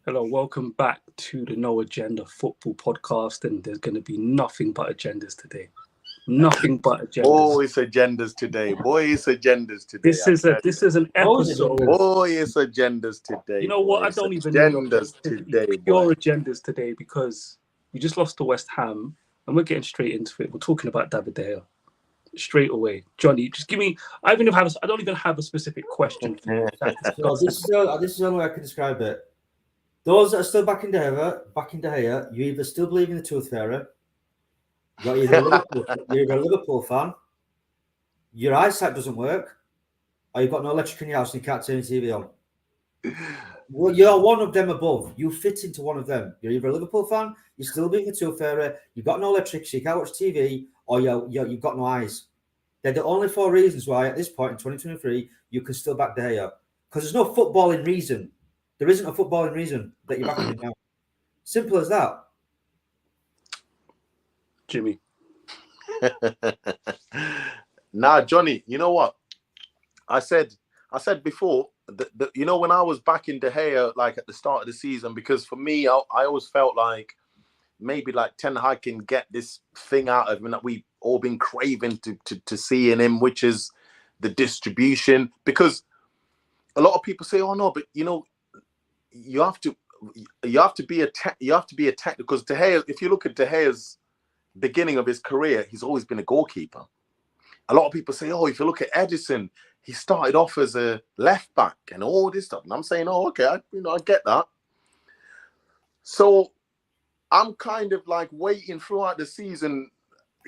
Hello, welcome back to the No Agenda Football Podcast, and there's going to be nothing but agendas today. Nothing but agendas. Boy, it's agendas today. Boy, it's agendas today. This is an episode. Boy, it's agendas today. You know what? I don't even know agendas today. Pure agendas today because we just lost to West Ham, and we're getting straight into it. We're talking about David De Gea straight away. Johnny, just give me. I don't even have a specific question. So this is the only way I can describe it. Those that are still back in De Gea, you either still believe in the tooth fairy, you're either a Liverpool fan, your eyesight doesn't work, or you've got no electric in your house and you can't turn your TV on. Well, you're one of them above. You fit into one of them. You're either a Liverpool fan, you still believe in the tooth fairy, you've got no electric, so you can't watch TV, or you've got no eyes. They're the only four reasons why, at this point in 2023, you can still back De Gea. Because there's no footballing reason. There isn't a footballing reason that you're backing him now. Simple as that. Jimmy. Nah, Johnny, you know what? I said before, that you know, when I was backing De Gea, like at the start of the season, because for me, I always felt like maybe like Ten Hag can get this thing out of him that we've all been craving to see in him, which is the distribution. Because a lot of people say, oh no, but you know, you have to be a tech because De Gea, if you look at De Gea's beginning of his career, he's always been a goalkeeper. A lot of people say, oh, if you look at Edison, he started off as a left back and all this stuff. And I'm saying, oh, okay, I get that. So I'm kind of like waiting throughout the season,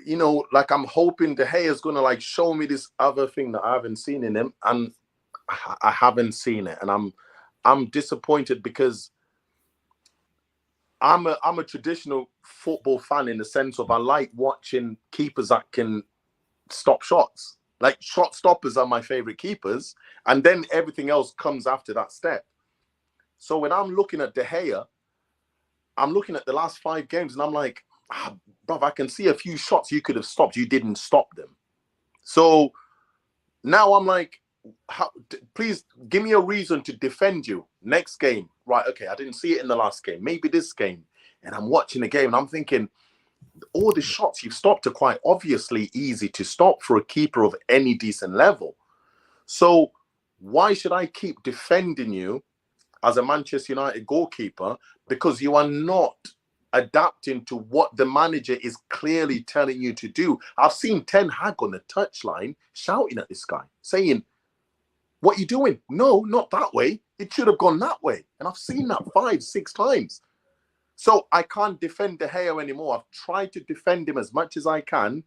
you know, like I'm hoping De Gea is going to like show me this other thing that I haven't seen in him. And I haven't seen it. And I'm disappointed because I'm a traditional football fan in the sense of I like watching keepers that can stop shots. Like shot stoppers are my favorite keepers, and then everything else comes after that step. So when I'm looking at De Gea, I'm looking at the last 5 games and I'm like, bruv, I can see a few shots you could have stopped. You didn't stop them. So now I'm like, please give me a reason to defend you next game. Right, okay, I didn't see it in the last game, maybe this game, and I'm watching the game and I'm thinking all the shots you've stopped are quite obviously easy to stop for a keeper of any decent level. So why should I keep defending you as a Manchester United goalkeeper because you are not adapting to what the manager is clearly telling you to do? I've seen Ten Hag on the touchline shouting at this guy saying, what are you doing? No, not that way. It should have gone that way. And I've seen that 5-6 times. So I can't defend De Gea anymore. I've tried to defend him as much as I can.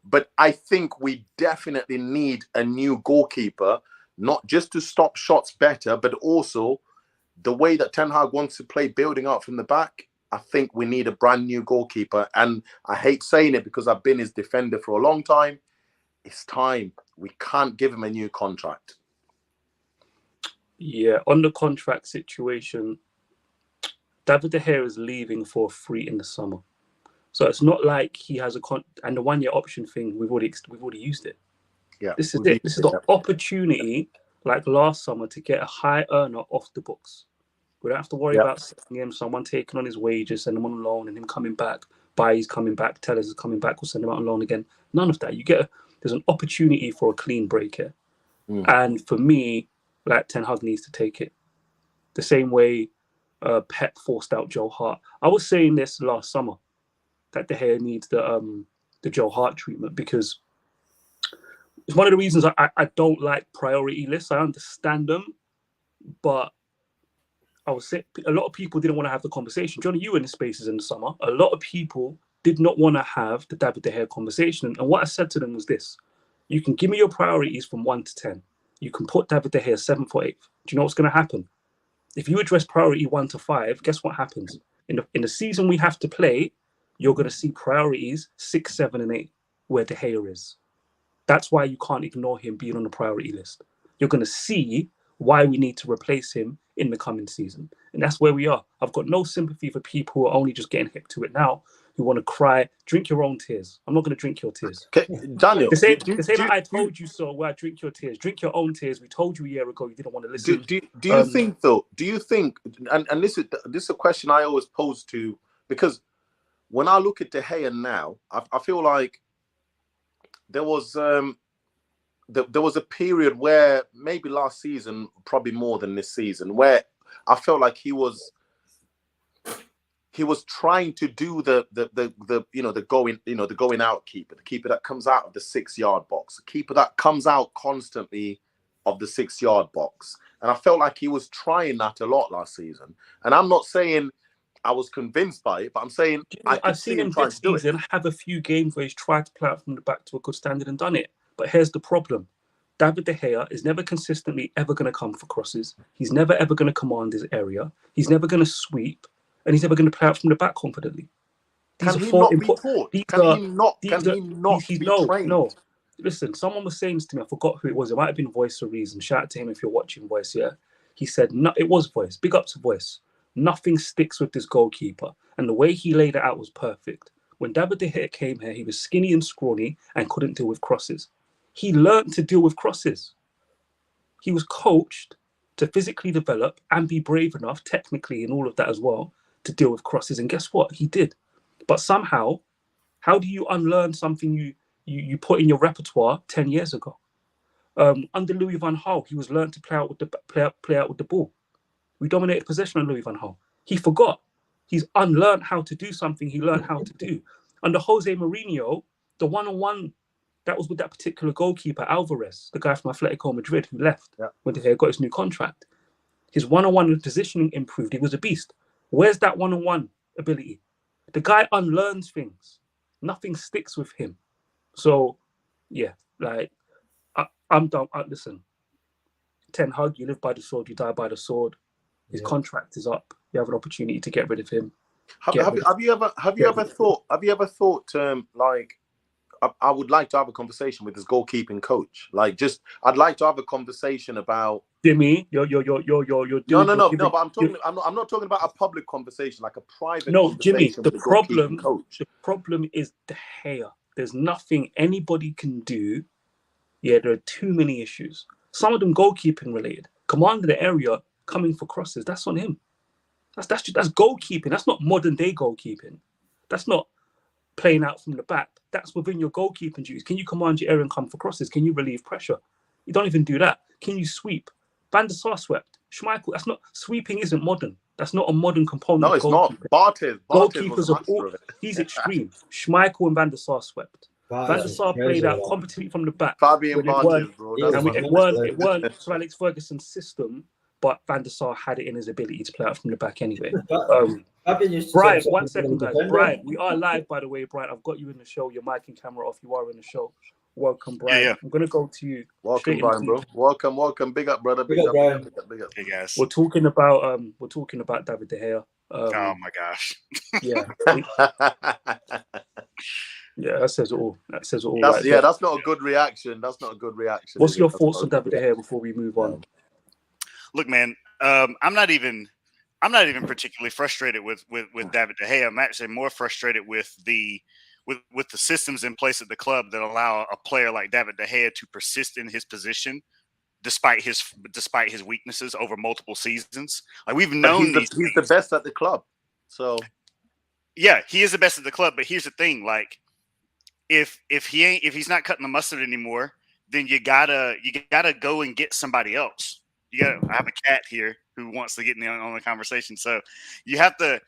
But I think we definitely need a new goalkeeper, not just to stop shots better, but also the way that Ten Hag wants to play building up from the back. I think we need a brand new goalkeeper. And I hate saying it because I've been his defender for a long time. It's time. We can't give him a new contract. Yeah, on the contract situation, David De Gea is leaving for free in the summer. So it's not like he has and the 1-year option thing, we've already used it. Yeah. This is it. This is the opportunity, like last summer, to get a high earner off the books. We don't have to worry about selling him, someone taking on his wages, send him on loan, and him coming back, Bailly's coming back, Tellers is coming back, we'll send him out on loan again. None of that. There's an opportunity for a clean break here. And for me, like Ten Hag needs to take it. The same way Pep forced out Joe Hart. I was saying this last summer, that De Gea needs the Joe Hart treatment, because it's one of the reasons I don't like priority lists. I understand them, but I was saying a lot of people didn't want to have the conversation. Johnny, you were in the spaces in the summer. A lot of people did not want to have the David De Gea conversation. And what I said to them was this: you can give me your priorities from 1 to 10. You can put David De Gea 7th or 8th. Do you know what's going to happen? If you address priority 1 to 5, guess what happens? In the season we have to play, you're going to see priorities 6, 7, and 8 where De Gea is. That's why you can't ignore him being on the priority list. You're going to see why we need to replace him in the coming season. And that's where we are. I've got no sympathy for people who are only just getting hip to it now, who want to cry. Drink your own tears. I'm not going to drink your tears. Okay, Daniel, They say that I told you so. Well, drink your tears. Drink your own tears. We told you a year ago. You didn't want to listen. Do you think though? Do you think? And this is a question I always pose to, because when I look at De Gea now, I feel like there was a period where maybe last season, probably more than this season, where I felt like he was trying to do the going out keeper, the keeper that comes out of the 6-yard box, the keeper that comes out constantly of the 6-yard box. And I felt like he was trying that a lot last season. And I'm not saying I was convinced by it, but I'm saying I've seen him this season have a few games where he's tried to play out from the back to a good standard and done it. But here's the problem. David De Gea is never consistently ever going to come for crosses. He's never ever going to command his area. He's never going to sweep. And he's never going to play out from the back confidently. Can he not be taught? Can he not be trained? No. Listen, someone was saying this to me, I forgot who it was. It might have been Voice for Reason. Shout out to him if you're watching Voice, yeah? He said, no, it was Voice. Big up to Voice. Nothing sticks with this goalkeeper. And the way he laid it out was perfect. When David De Gea came here, he was skinny and scrawny and couldn't deal with crosses. He learned to deal with crosses. He was coached to physically develop and be brave enough, technically, and all of that as well, to deal with crosses. And guess what? He did. But somehow, how do you unlearn something you put in your repertoire 10 years ago? Under Louis van Gaal, he was learned to play out with the ball. We dominated possession on Louis van Gaal. He forgot. He's unlearned how to do something he learned how to do. Under Jose Mourinho, the one-on-one that was with that particular goalkeeper, Alvarez, the guy from Atletico Madrid who left when De Gea got his new contract. His one-on-one positioning improved. He was a beast. Where's that one-on-one ability? The guy unlearns things. Nothing sticks with him. So, yeah, like, I'm done. Listen, Ten Hag, you live by the sword, you die by the sword. His contract is up. You have an opportunity to get rid of him. Have you ever thought like, I would like to have a conversation with his goalkeeping coach. Like, I'd like to have a conversation about Jimmy. You're no. But I'm not talking about a public conversation, like a private. No, Jimmy. The problem coach. is De Gea. There's nothing anybody can do. Yeah, there are too many issues. Some of them goalkeeping related. Commanding the area, coming for crosses. That's on him. That's goalkeeping. That's not modern day goalkeeping. That's not playing out from the back. That's within your goalkeeping duties. Can you command your area and come for crosses? Can you relieve pressure? You don't even do that. Can you sweep? Van der Sar swept. Schmeichel. That's not sweeping. Isn't modern. That's not a modern component. No, it's not. Bartes goalkeepers of all. He's extreme. Schmeichel and Van der Sar swept. Van der Sar played out competently from the back. Fabian Bartes, bro. It weren't Sir Alex Ferguson's system, but Van der Sar had it in his ability to play out from the back anyway. Brian, 1 second, guys. Brian, we are live, by the way, Brian. I've got you in the show. Your mic and camera off. You are in the show. Welcome, Brian. Yeah. I'm gonna go to you. Welcome, Brian, bro. Welcome. Big up, brother. Big up, Brian. Big up. Hey guys. We're talking about David De Gea. Oh my gosh. Yeah. Yeah, that says it all. That says it all. That's not a good reaction. What's your thoughts on David De Gea before we move on? Look, man, I'm not even particularly frustrated with David De Gea. I'm actually more frustrated with the systems in place at the club that allow a player like David De Gea to persist in his position despite his weaknesses over multiple seasons. Like, we've known he's the best at the club. So yeah, he is the best at the club. But here's the thing: like, if he's not cutting the mustard anymore, then you gotta go and get somebody else. I have a cat here who wants to get in on the conversation. So you have to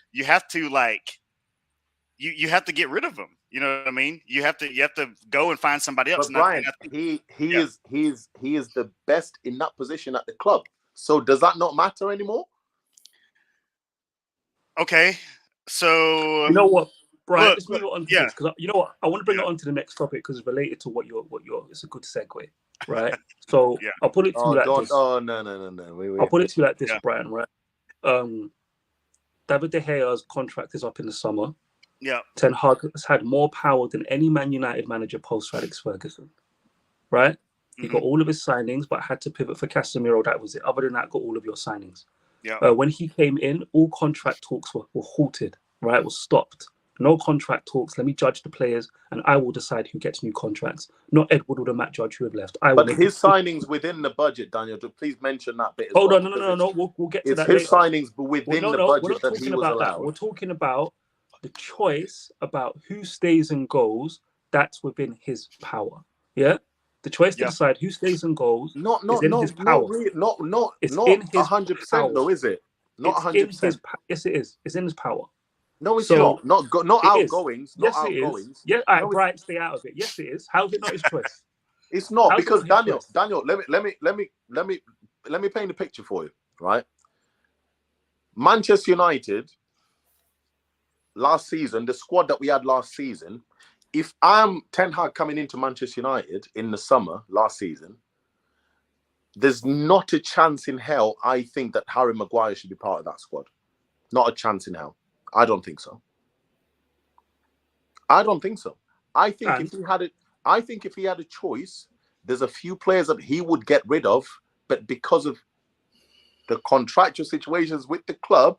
get rid of him. You know what I mean? You have to go and find somebody else. But Brian, he is the best in that position at the club. So does that not matter anymore? Okay. So you know what, Brian? Let's move on to this, because you know what, I want to bring it on to the next topic because it's related to what you're. It's a good segue, right? So I'll put it to you like this. Oh no! I'll put it to you like this, Brian. Right? David De Gea's contract is up in the summer. Yeah. Ten Hag has had more power than any Man United manager post Alex Ferguson. Right? He got all of his signings, but had to pivot for Casemiro. That was it. Other than that, got all of your signings. Yeah. When he came in, all contract talks were halted. Right? Was stopped. No contract talks. Let me judge the players, and I will decide who gets new contracts. Not Edward or the Matt Judge who have left. I will But his signings within the budget, Daniel. Please mention that bit as Hold well. on, no. We'll get to It's that his later. signings within the We're not budget that he talking was about that. allowed. We're talking about the choice about who stays and goes. That's within his power. Yeah, the choice to decide who stays and goes is in his power. Not It's in his 100% though, is it? Not 100%. Yes, it is. It's in his power. No, it's So, not. Not outgoings. Yes, Not it outgoings. is. Yeah, all right, Bright, stay out of it. Yes, it is. How's it not his choice? It's not How's because it not his Daniel. Let me paint a picture for you. Right, Manchester United last season, the squad that we had last season. If I'm Ten Hag coming into Manchester United in the summer last season, there's not a chance in hell I think that Harry Maguire should be part of that squad. Not a chance in hell. I don't think so. I think if he had a choice, there's a few players that he would get rid of, but because of the contractual situations with the club,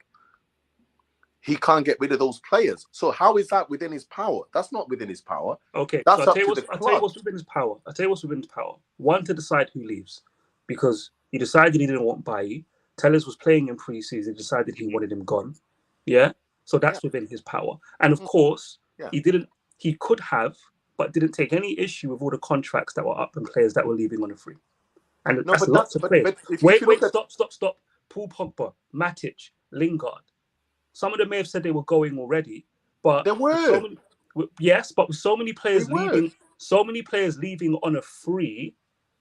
he can't get rid of those players. So how is that within his power? That's not within his power. Okay, that's so up to the I'll tell you club. what's within his power. I'll tell you what's within his power. One, to decide who leaves, because he decided he didn't want Bailly. Tellers was playing in pre-season, decided he wanted him gone. Yeah, so that's within his power. And of course, he could have, but didn't take any issue with all the contracts that were up and players that were leaving on a free. And that's lots of players. Wait, stop. Paul Pogba, Matic, Lingard. Some of them may have said they were going already, but they were. But with so many players leaving on a free,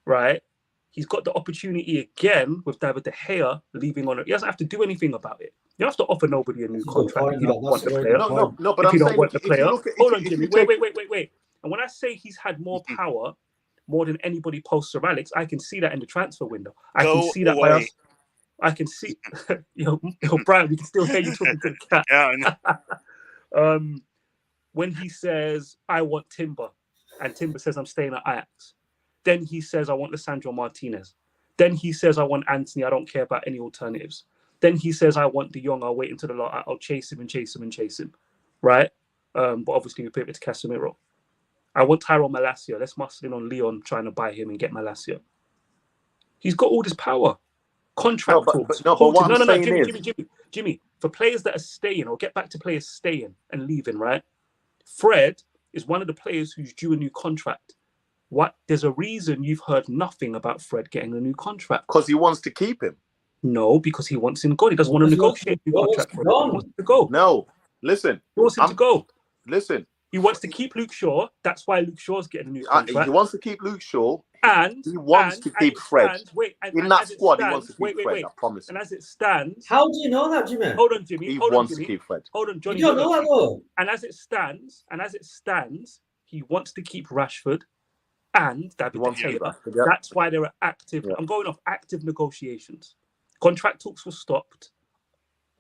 right? He's got the opportunity again with David De Gea leaving on it. He doesn't have to do anything about it. You don't have to offer nobody a new contract if you don't want the player. No, but if you don't want the player. Hold on, Jimmy. Wait. And when I say he's had more power, more than anybody post Sir Alex, I can see that in the transfer window. I can see that by us. I can see, yo, Brian, we can still hear you talking to the cat. Yeah, I know. When he says, I want Timber, and Timber says, I'm staying at Ajax. Then he says, I want Lisandro Martinez. Then he says, I want Anthony. I don't care about any alternatives. Then he says, I want De Jong. I'll wait until the lot. I'll chase him. Right? But obviously, we put it to Casemiro. I want Tyrone Malacia. Let's muscle in on Leon trying to buy him and get Malacia. He's got all this power. Contract talks. Jimmy, for players that are staying, or get back to players staying and leaving, right? Fred is one of the players who's due a new contract. There's a reason you've heard nothing about Fred getting a new contract. Because he wants to keep him. No, because he wants him gone. He doesn't want to negotiate a new contract for him. He wants him to go. No, listen. He wants him to go. Listen. He wants to keep Luke Shaw. That's why Luke Shaw's getting a new contract. He wants to keep Luke Shaw. And he wants to keep Fred. In that squad, he wants to keep Fred. I promise. And as it stands, how do you know that, Jimmy? Hold on, Jimmy. He wants to keep Fred. Hold on, Johnny. You don't know that, though. And as it stands, he wants to keep Rashford and David De Gea. That's why there are active. I'm going off active negotiations. Contract talks were stopped.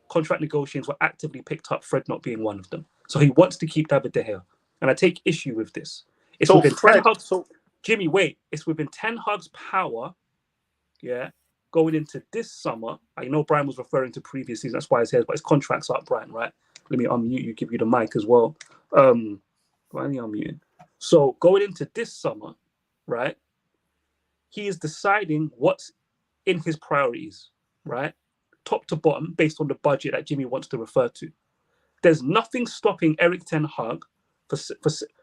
Contract negotiations were actively picked up. Fred not being one of them. So he wants to keep David De Gea, and I take issue with this. It's within Ten Hag's. Jimmy, wait. It's within Ten Hag's power. Yeah, going into this summer. I know Brian was referring to previous season. That's why his head, but his contract's up, Brian. Right? Let me unmute you. Give you the mic as well. Finally unmuting. So going into this summer, right? He is deciding what's in his priorities, right? Top to bottom, based on the budget that Jimmy wants to refer to. There's nothing stopping Eric Ten Hag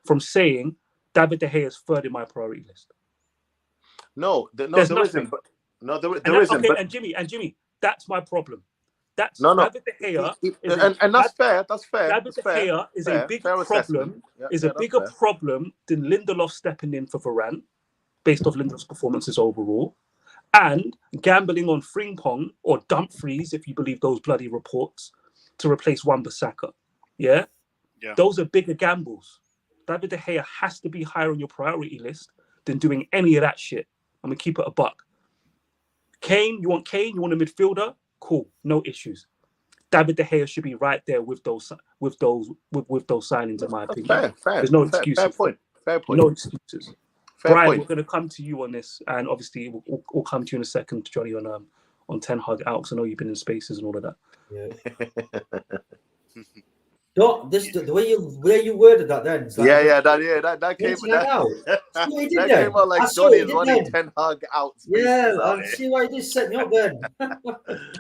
from saying David De Gea is third in my priority list. There isn't. But Okay, and Jimmy, that's my problem. David De Gea, and that's fair. That's fair. David De Gea is a big problem. Is a bigger problem than Lindelof stepping in for Varane, based off Lindelof's performances overall, and gambling on Frimpong or Dumfries, if you believe those bloody reports, to replace Wan-Bissaka. Yeah, those are bigger gambles. David De Gea has to be higher on your priority list than doing any of that shit. I'm gonna keep it a buck. Kane, you want a midfielder? Cool, no issues. David De Gea should be right there with those signings, in my opinion. Fair. There's no excuses. Fair point. No excuses. Brian, we're going to come to you on this, and obviously we'll come to you in a second, Johnny, on Ten Hag out, because I know you've been in spaces and all of that. Yeah. The way you worded that then. It's like, that came out. That came out like Johnny's running Ten Hag out. I see why you just set me up then.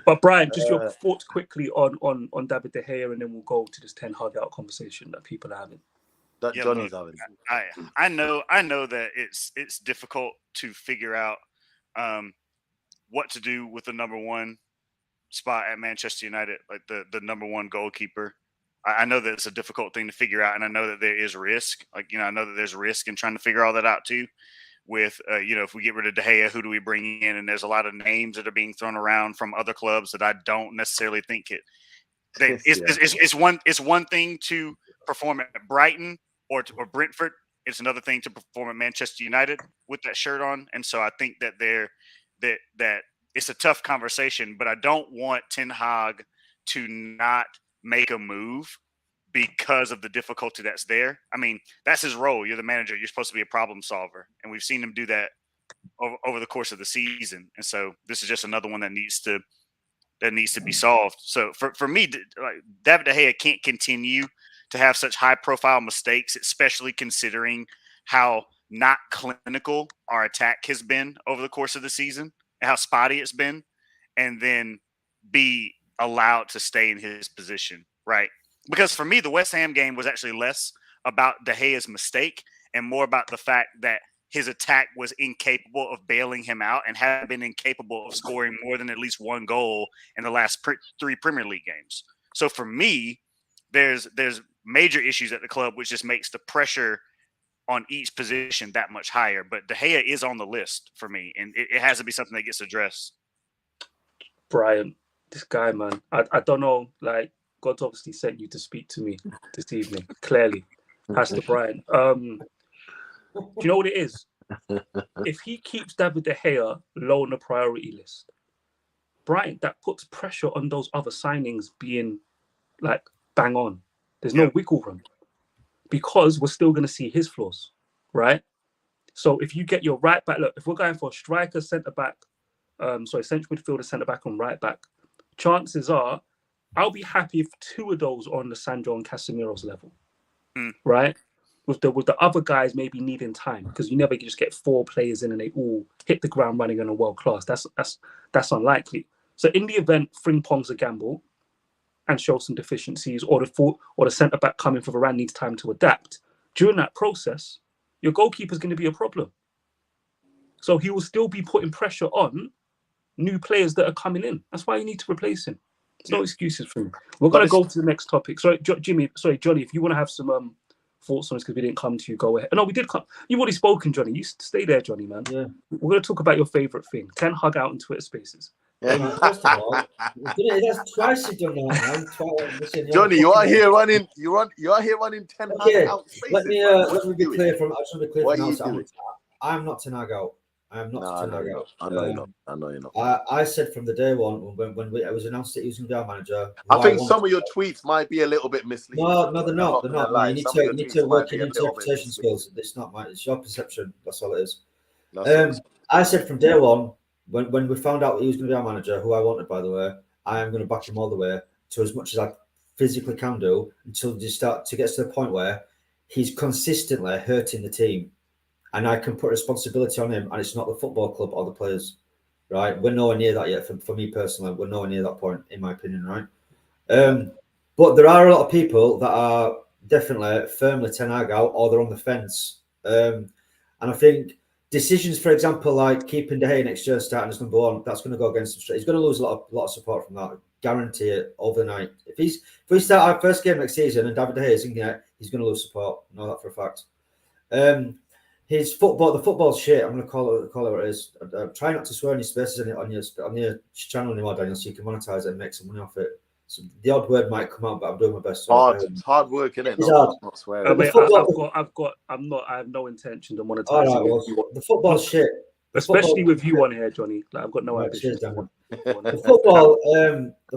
But Brian, just your thoughts quickly on David De Gea, and then we'll go to this Ten Hag out conversation that people are having. Johnny's having. I know that it's difficult to figure out what to do with the number one spot at Manchester United, like the number one goalkeeper. I know that it's a difficult thing to figure out, and I know that there is risk. Like, I know that there's risk in trying to figure all that out too. With if we get rid of De Gea, who do we bring in? And there's a lot of names that are being thrown around from other clubs that I don't necessarily think it's one thing to perform at Brighton or Brentford. It's another thing to perform at Manchester United with that shirt on. And so I think that that it's a tough conversation, but I don't want Ten Hag to not make a move because of the difficulty that's there. I mean, that's his role. You're the manager. You're supposed to be a problem solver. And we've seen him do that over the course of the season. And so this is just another one that needs to be solved. So for me, like, David De Gea can't continue to have such high profile mistakes, especially considering how not clinical our attack has been over the course of the season and how spotty it's been, and then be allowed to stay in his position, right? Because for me, the West Ham game was actually less about De Gea's mistake and more about the fact that his attack was incapable of bailing him out and had been incapable of scoring more than at least one goal in the last three Premier League games. So for me, there's major issues at the club, which just makes the pressure on each position that much higher. But De Gea is on the list for me, and it has to be something that gets addressed. Brian, this guy, man, I don't know, like, God's obviously sent you to speak to me this evening, clearly. Pastor Brian. Do you know what it is? If he keeps David De Gea low on the priority list, Brian, that puts pressure on those other signings being, like, bang on. There's no wiggle room because we're still going to see his flaws, right? So if you get your right back, look, if we're going for a striker, centre-back, central midfielder, centre-back and right-back, chances are I'll be happy if two of those are on the Sandro and Casemiro's level, right? With the other guys maybe needing time, because you never just get four players in and they all hit the ground running in a world class. That's unlikely. So in the event Frimpong's a gamble and shows some deficiencies, or the centre back coming for Varane needs time to adapt, during that process, your goalkeeper's going to be a problem. So he will still be putting pressure on new players that are coming in. That's why you need to replace him. There's no excuses for him. We're going to go to the next topic. Sorry, Johnny, if you want to have some thoughts on this because we didn't come to you, go ahead. No, we did come. You've already spoken, Johnny. You stay there, Johnny, man. Yeah. We're going to talk about your favourite thing. Ten Hag out in Twitter Spaces. First of all, that's twice you've done that, man. Johnny, you are here running. You are here running Ten Hag out spaces. Let me be clear from now. I'm not Ten Hag out. I am not Ten Hag out. I know you're not. I said from the day one when it was announced that he was going to be our manager. I think some of your tweets might be a little bit misleading. No, they're not. They're not. You need to work in interpretation skills. It's not mine. It's your perception. That's all it is. I said from day one, when we found out he was going to be our manager, who I wanted, by the way, I am going to back him all the way to as much as I physically can do until you start to get to the point where he's consistently hurting the team. And I can put responsibility on him, and it's not the football club or the players, right? We're nowhere near that yet. For me personally, we're nowhere near that point, in my opinion, right? But there are a lot of people that are definitely firmly Ten Hag out, or they're on the fence. And I think decisions, for example, like keeping De Gea next year starting as number one, that's going to go against him straight. He's going to lose a lot of support from that. Guarantee it overnight. If we start our first game next season and David De Gea is in there, he's going to lose support. I know that for a fact. His football, the football's shit. I'm going to call it what it is. Try not to swear any spaces on your channel anymore, Daniel, so you can monetize it and make some money off it. So the odd word might come out, but I'm doing my best. It's hard work, isn't it? It's hard. Not swearing. I have no intention of monetizing. The football's shit. Especially with you on here, Johnny. Like, I've got no ambition. The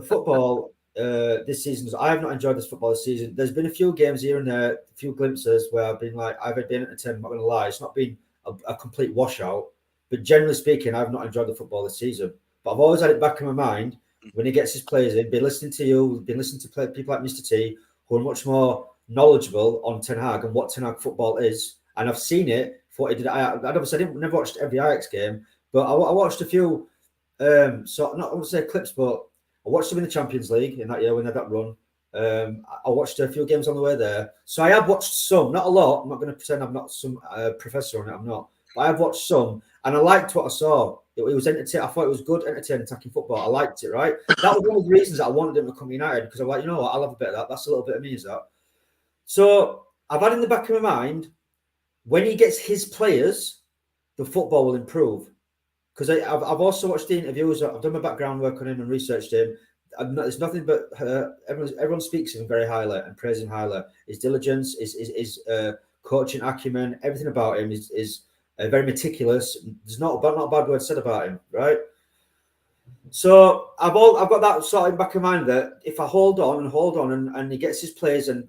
football this season, I have not enjoyed this football this season. There's been a few games here and there, a few glimpses where I've been entertained. I'm not going to lie, it's not been a complete washout. But generally speaking, I've not enjoyed the football this season. But I've always had it back in my mind when he gets his players in. Been listening to you, been listening to people like Mr. T, who are much more knowledgeable on Ten Hag and what Ten Hag football is. And I've seen it for what he did. I never watched every Ajax game, but I watched a few. So not I won't say clips, but I watched them in the Champions League in that year when they had that run. I watched a few games on the way there, so I have watched some, not a lot. I'm not going to pretend I'm not some professor on it. I'm not. But I have watched some, and I liked what I saw. It was entertaining. I thought it was good, entertaining, attacking football. I liked it. Right, that was one of the reasons that I wanted him to come to United, because I'm like, you know what, I'll have a bit of that. That's a little bit of me, is that? So I've had in the back of my mind, when he gets his players, the football will improve. Because I've also watched the interviews. I've done my background work on him and researched him. It's nothing but everyone speaks of him very highly and praises him highly. His diligence, his coaching acumen, everything about him is very meticulous. There's not a bad word said about him, right? So I've got that sort of in the back of mind that if I hold on and he gets his players and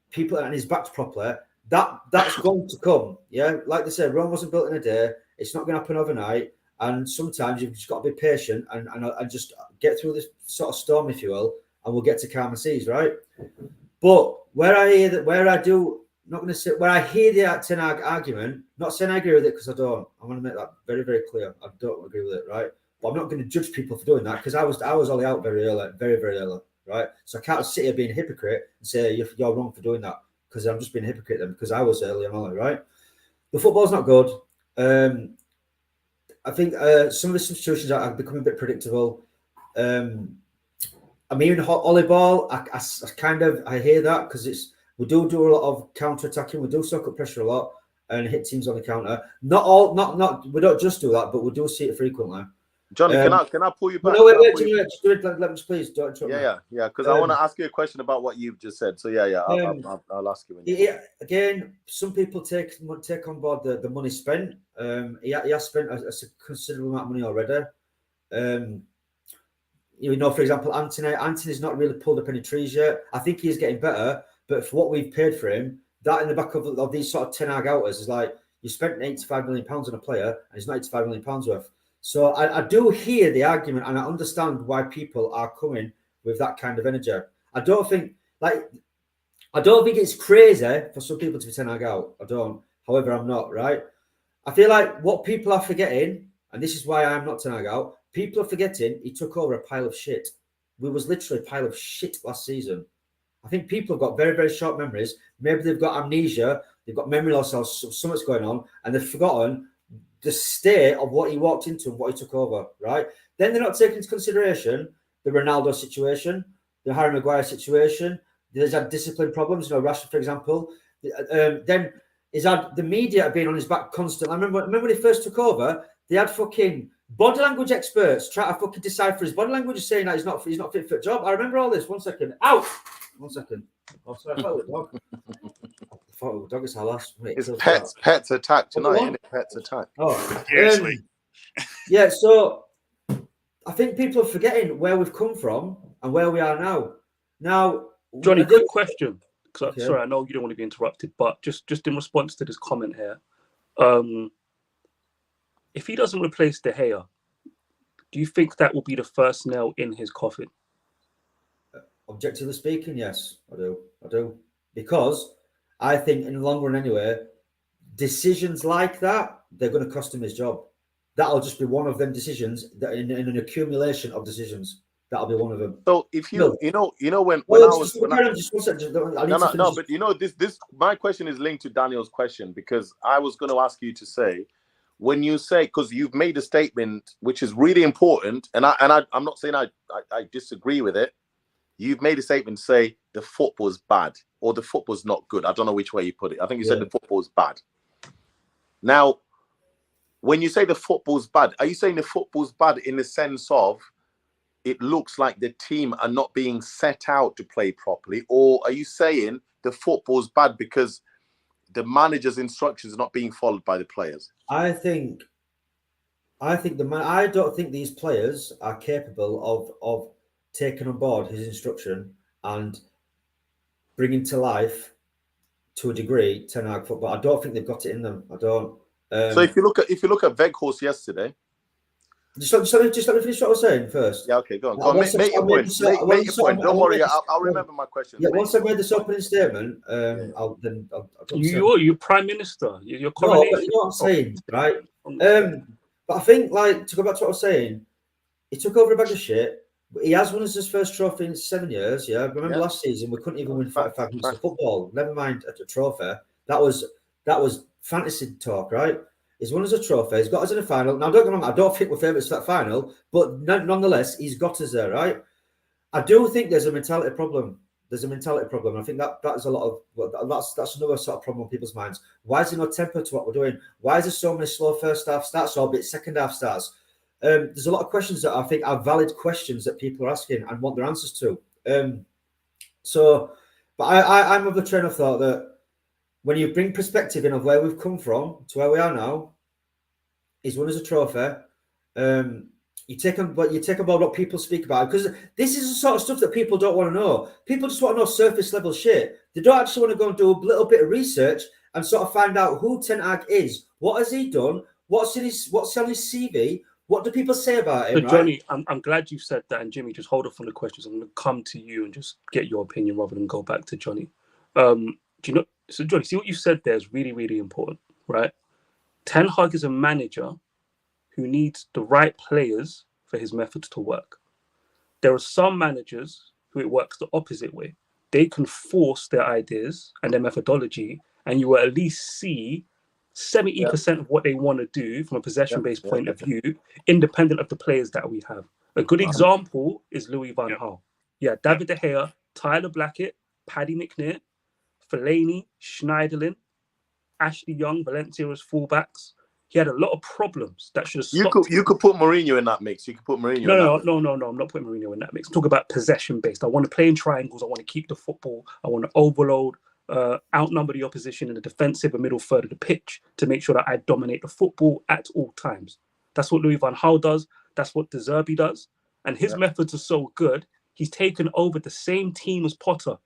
people and he's backed properly, that's going to come. Yeah, like they said, Rome wasn't built in a day. It's not going to happen overnight. And sometimes you've just got to be patient and just get through this sort of storm, if you will, and we'll get to calmer seas, right? But where I hear the Ten Hag argument, not saying I agree with it because I don't. I want to make that very, very clear. I don't agree with it, right? But I'm not going to judge people for doing that because I was only out very early, very, very early, right? So I can't sit here being a hypocrite and say you're wrong for doing that because I'm just being a hypocrite then because I was early and early, right? The football's not good. I think some of the substitutions are becoming a bit predictable. I'm hearing Ollie Ball. I hear that because we do a lot of counter attacking. We do soak up pressure a lot and hit teams on the counter. Not we don't just do that, but we do see it frequently. Johnny, can I pull you back? No, wait, let me please don't interrupt me. Yeah. Because I want to ask you a question about what you've just said. So I'll ask you. Again, some people take on board the money spent. He has spent a considerable amount of money already. For example, Anthony's not really pulled up any trees yet. I think he's getting better, but for what we've paid for him, that in the back of these sort of Ten Hag outers is like you spent £85 million on a player, and he's not £85 million worth. So I do hear the argument, and I understand why people are coming with that kind of energy. I don't think it's crazy for some people to be Ten Hag out. I don't. However, I'm not, right? I feel like what people are forgetting, and this is why I'm not Ten Hag out, people are forgetting he took over a pile of shit. We was literally a pile of shit last season. I think people have got very, very short memories. Maybe they've got amnesia, they've got memory loss or something's going on, and they've forgotten the state of what he walked into and what he took over, right? Then they're not taking into consideration the Ronaldo situation, the Harry Maguire situation. There's had discipline problems, Rashford, for example. Then he's had the media being on his back constantly. I remember when he first took over, they had fucking body language experts try to fucking decipher his body language, saying that he's not fit for a job. I remember all this. 1 second. Ow! 1 second. Oh, sorry, I thought it was a dog. I thought it was a dog. It's our last. It's pets attack tonight, isn't it? Pets attack. Oh, seriously. Yeah, so I think people are forgetting where we've come from and where we are now. Now, Johnny, good question. Okay. Sorry, I know you don't want to be interrupted, but just in response to this comment here, if he doesn't replace De Gea, do you think that will be the first nail in his coffin? Objectively speaking, yes, I do. Because I think in the long run anyway, decisions like that, they're going to cost him his job. That'll just be one of them decisions that in an accumulation of decisions. That'll be one of them. So if when my question is linked to Daniel's question, because I was going to ask you to say, when you say, because you've made a statement which is really important, and I'm not saying I disagree with it. You've made a statement to say the football's bad or the football's not good. I don't know which way you put it. I think you said the football's bad. Now, when you say the football's bad, are you saying the football's bad in the sense of it looks like the team are not being set out to play properly? Or are you saying the football's bad because the manager's instructions are not being followed by the players? I don't think these players are capable of taking on board his instruction and bringing to life, to a degree, Ten Hag football. I don't think they've got it in them. I don't. So if you look at Weghorst yesterday, Just let me finish what I was saying first. Yeah, okay, go on. Go on. Make your point. Make your point. Don't worry, I'll remember my question. Yeah, once I've made this opening statement, I'll You're Prime Minister. You're no, coronation. but you know what I'm saying, right? But I think, like, to go back to what I was saying, he took over a bag of shit. He has won his first trophy in 7 years. Yeah, remember last season we couldn't even win 45 minutes of football. Never mind a trophy. That was fantasy talk, right? He's won us a trophy. He's got us in a final. Now, don't get me wrong, I don't think we're favourites for that final, but nonetheless, he's got us there, right? I do think there's a mentality problem. There's a mentality problem. I think that is a lot of that's another sort of problem on people's minds. Why is there no tempo to what we're doing? Why is there so many slow first half starts or bit second half starts? There's a lot of questions that I think are valid questions that people are asking and want their answers to. But I'm of the train of thought that when you bring perspective in of where we've come from to where we are now, he's won us a trophy. You take on what people speak about, because this is the sort of stuff that people don't want to know. People just want to know surface level shit. They don't actually want to go and do a little bit of research and sort of find out who Ten Hag is. What has he done? What's on his CV? What do people say about him? So, Johnny, right? I'm glad you said that. And Jimmy, just hold off on the questions. I'm going to come to you and just get your opinion rather than go back to Johnny. Do you know? So, Johnny, see what you said there is really, really important, right? Ten Hag is a manager who needs the right players for his methods to work. There are some managers who it works the opposite way. They can force their ideas and their methodology, and you will at least see 70% of what they want to do from a possession-based point of view, independent of the players that we have. A good example is Louis van Gaal. Yeah, David De Gea, Tyler Blackett, Paddy McNair, Fellaini, Schneiderlin, Ashley Young, Valencia as fullbacks. He had a lot of problems that should have stopped. You could put Mourinho in that mix. You could put Mourinho. No. I'm not putting Mourinho in that mix. Talk about possession-based. I want to play in triangles. I want to keep the football. I want to overload, outnumber the opposition in the defensive and middle third of the pitch to make sure that I dominate the football at all times. That's what Louis van Gaal does. That's what De Zerbi does. And his methods are so good. He's taken over the same team as Potter.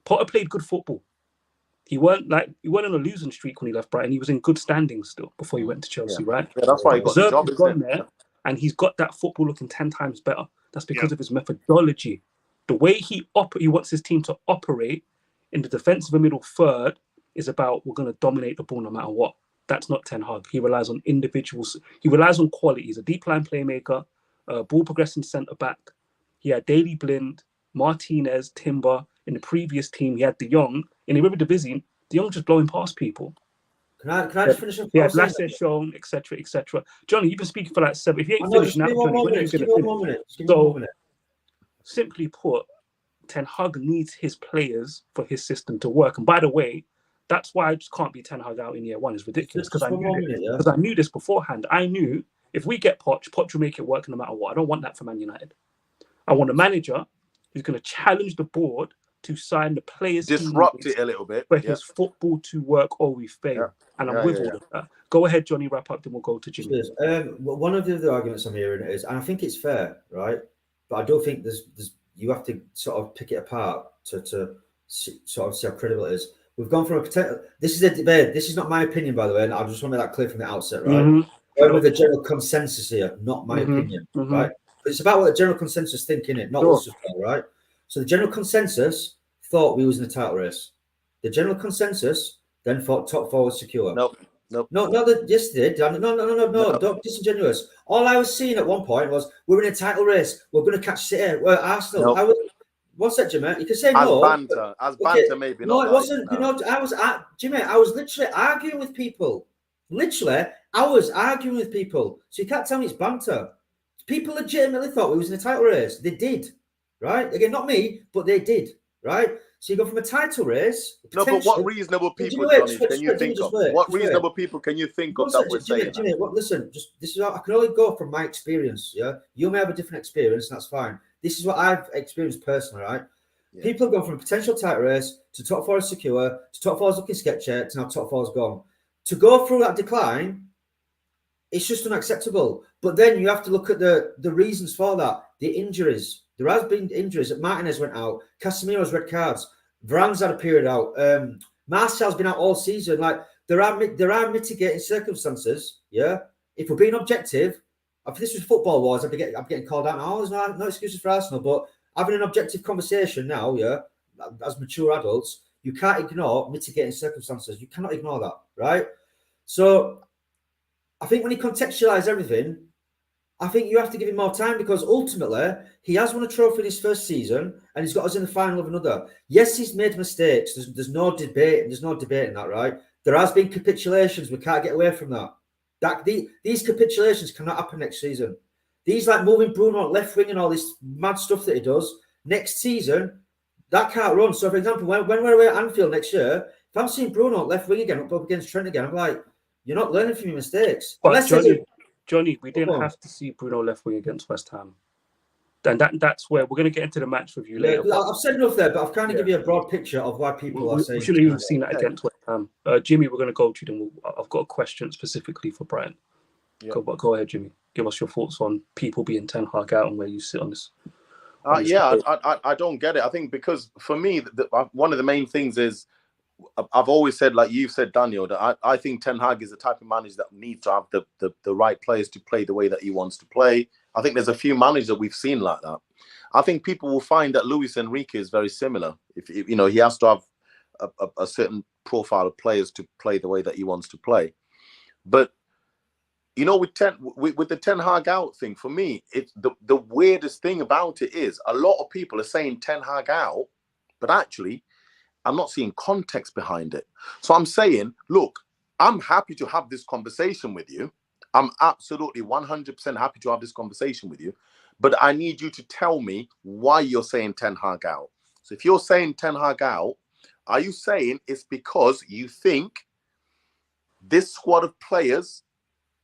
Potter played good football. He weren't on a losing streak when he left Brighton. He was in good standing still before he went to Chelsea, right? Yeah, that's why he got the job. He's gone there, and he's got that football looking 10 times better. That's because of his methodology. The way he wants his team to operate in the defensive and middle third is about, we're going to dominate the ball no matter what. That's not Ten Hag. He relies on individuals. He relies on quality. He's a deep line playmaker, ball progressing centre back. He had Daley Blind, Martinez, Timber. In the previous team, he had De Jong. In the Eredivisie, De Jong just blowing past people. Can I just finish up? Yeah, Lasse shown, etc., etc. Johnny, you've been speaking for like 7. If you ain't finished now, Johnny, when are you going to finish? So, simply put, Ten Hag needs his players for his system to work. And by the way, that's why I just can't be Ten Hag out in year one. It's ridiculous because I knew this beforehand. I knew if we get Poch will make it work no matter what. I don't want that for Man United. I want a manager who's going to challenge the board to sign the players, disrupt it a little bit for his football to work, or we fail. And I'm with all of that. Go ahead, Johnny, wrap up, then we'll go to Jimmy. One of the other arguments I'm hearing is, and I think it's fair, right? But I don't think there's you have to sort of pick it apart to sort of see how credible it is. We've gone from a potential. This is a debate. This is not my opinion, by the way, and I just want to make that clear from the outset, right? We're with the general consensus here, not my opinion, right? But it's about what the general consensus think, innit? Not us, right? So the general consensus thought we was in the title race. The general consensus then thought top four was secure. No, yes, they did. No, don't be disingenuous. All I was seeing at one point was we're in a title race. We're going to catch City. Well, Arsenal. No. What's that, Jimmy? You can say as no. Banter, maybe. No, it wasn't. No. You know, Jimmy, I was literally arguing with people. Literally, I was arguing with people. So you can't tell me it's banter. People legitimately thought we was in a title race. They did, right? Again, not me, but they did, right? So you go from a title race. No, but what reasonable people, Johnny, can you think of? What reasonable people can you think of that would say that? Jimmy, listen, this is I can only go from my experience. Yeah, you may have a different experience, and that's fine. This is what I've experienced personally, right? Yeah. People have gone from potential title race to top four is secure, to top four is looking sketchy, to now top four is gone. To go through that decline, it's just unacceptable. But then you have to look at the reasons for that. The injuries. There has been injuries. Martinez went out. Casemiro's red cards. Varane's had a period out. Martial's been out all season. Like there are mitigating circumstances. Yeah. If we're being objective, If this was football wars, I'd be getting called out. Oh, there's no excuses for Arsenal. But having an objective conversation now, yeah, as mature adults, you can't ignore mitigating circumstances. You cannot ignore that, right? So I think when you contextualize everything, I think you have to give him more time, because ultimately he has won a trophy in his first season and he's got us in the final of another. Yes, he's made mistakes. There's no debate. There's no debate in that, right? There has been capitulations. We can't get away from that. These capitulations cannot happen next season. These like moving Bruno left wing and all this mad stuff that he does next season, that can't run. So, for example, when we're away at Anfield next year, if I'm seeing Bruno left wing again up against Trent again, I'm like, you're not learning from your mistakes. But Johnny, we didn't have to see Bruno left wing against West Ham. And that's where we're going to get into the match review later. I've said enough there, but I've kind of give you a broad picture of why people are saying. We shouldn't even seen that against West Ham. Jimmy, we're going to go to them. I've got a question specifically for Brian. Yeah. Go ahead, Jimmy. Give us your thoughts on people being Ten Hag out and where you sit on this. I don't get it. I think because for me, one of the main things is, I've always said, like you've said, Daniel, that I think Ten Hag is the type of manager that needs to have the right players to play the way that he wants to play. I think there's a few managers that we've seen like that. I think people will find that Luis Enrique is very similar. If you know, he has to have a certain profile of players to play the way that he wants to play. But you know, with the Ten Hag out thing, for me, it's the weirdest thing about it is a lot of people are saying Ten Hag out, but actually, I'm not seeing context behind it. So I'm saying, look, I'm happy to have this conversation with you. I'm absolutely 100% happy to have this conversation with you. But I need you to tell me why you're saying Ten Hag out. So if you're saying Ten Hag out, are you saying it's because you think this squad of players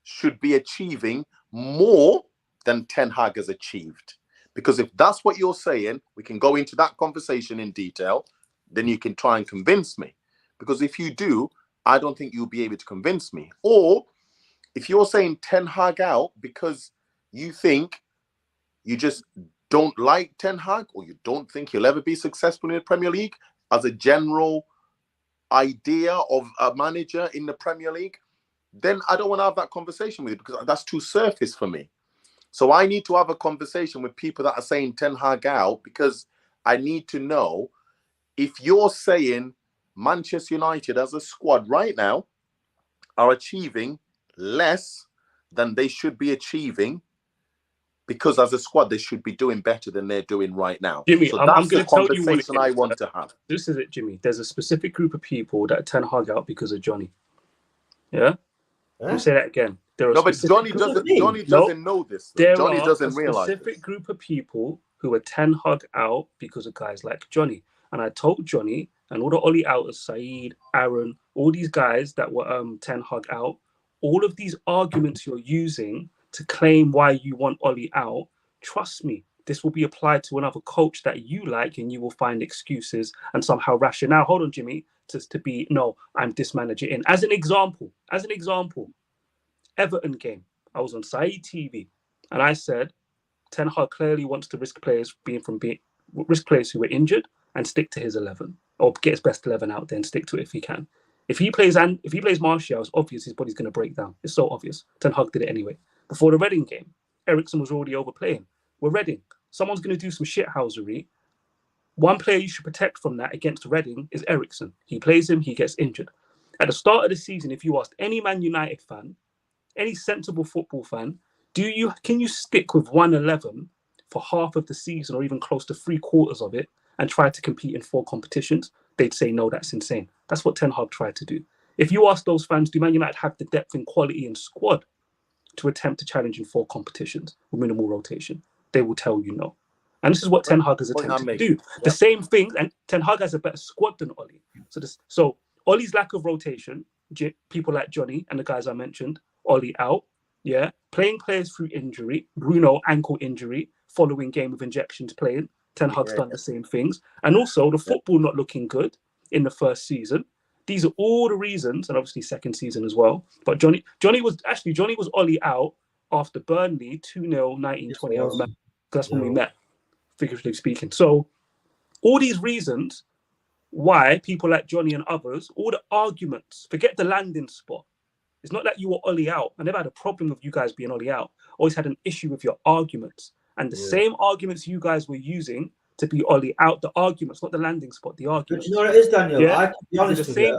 should be achieving more than Ten Hag has achieved? Because if that's what you're saying, we can go into that conversation in detail. Then you can try and convince me. Because if you do, I don't think you'll be able to convince me. Or if you're saying Ten Hag out because you think you just don't like Ten Hag, or you don't think he'll ever be successful in the Premier League as a general idea of a manager in the Premier League, then I don't want to have that conversation with you, because that's too surface for me. So I need to have a conversation with people that are saying Ten Hag out, because I need to know if you're saying Manchester United as a squad right now are achieving less than they should be achieving, because as a squad they should be doing better than they're doing right now. Jimmy, so I'm going to tell you what I want to have. This is it, Jimmy. There's a specific group of people that Ten Hag out because of Johnny. Yeah? Let me say that again. No, but Johnny doesn't know this. Johnny doesn't realize there are a specific group of people who are Ten Hag out because of guys like Johnny. And I told Johnny and all the Ollie outers, Saeed, Aaron, all these guys that were Ten Hag out, all of these arguments you're using to claim why you want Ollie out, trust me, this will be applied to another coach that you like, and you will find excuses and somehow rationale. Hold on, Jimmy, to be, no, I'm this manager in. As an example, Everton game, I was on Saeed TV and I said, Ten Hag clearly wants to risk players who were injured and stick to his 11, or get his best 11 out there and stick to it if he can. If he plays Martial, it's obvious his body's going to break down. It's so obvious. Ten Hag did it anyway. Before the Reading game, Eriksen was already overplaying. We're Reading. Someone's going to do some shithousery. One player you should protect from that against Reading is Eriksen. He plays him, he gets injured. At the start of the season, if you asked any Man United fan, any sensible football fan, can you stick with 111 for half of the season, or even close to 3/4 of it, and try to compete in 4 competitions? They'd say, no, that's insane. That's what Ten Hag tried to do. If you ask those fans, do Man United have the depth and quality and squad to attempt to challenge in 4 competitions with minimal rotation? They will tell you no. And this is what Ten Hag has attempted to do. The same thing, and Ten Hag has a better squad than Ollie. So Ollie's lack of rotation, people like Johnny and the guys I mentioned, Ollie out, yeah, playing players through injury, Bruno ankle injury, following game of injections playing. Ten Hag's done the same things. And also the football not looking good in the first season. These are all the reasons, and obviously second season as well. But Johnny was Ollie out after Burnley 2-0, 19-20. That's when we met, figuratively speaking. So all these reasons why people like Johnny and others, all the arguments, forget the landing spot. It's not that you were Ollie out. I never had a problem with you guys being Ollie out. Always had an issue with your arguments. And the same arguments you guys were using to be Ollie out, the arguments, not the landing spot, the arguments. But you know what it is, Daniel? Yeah? I can be honest with you.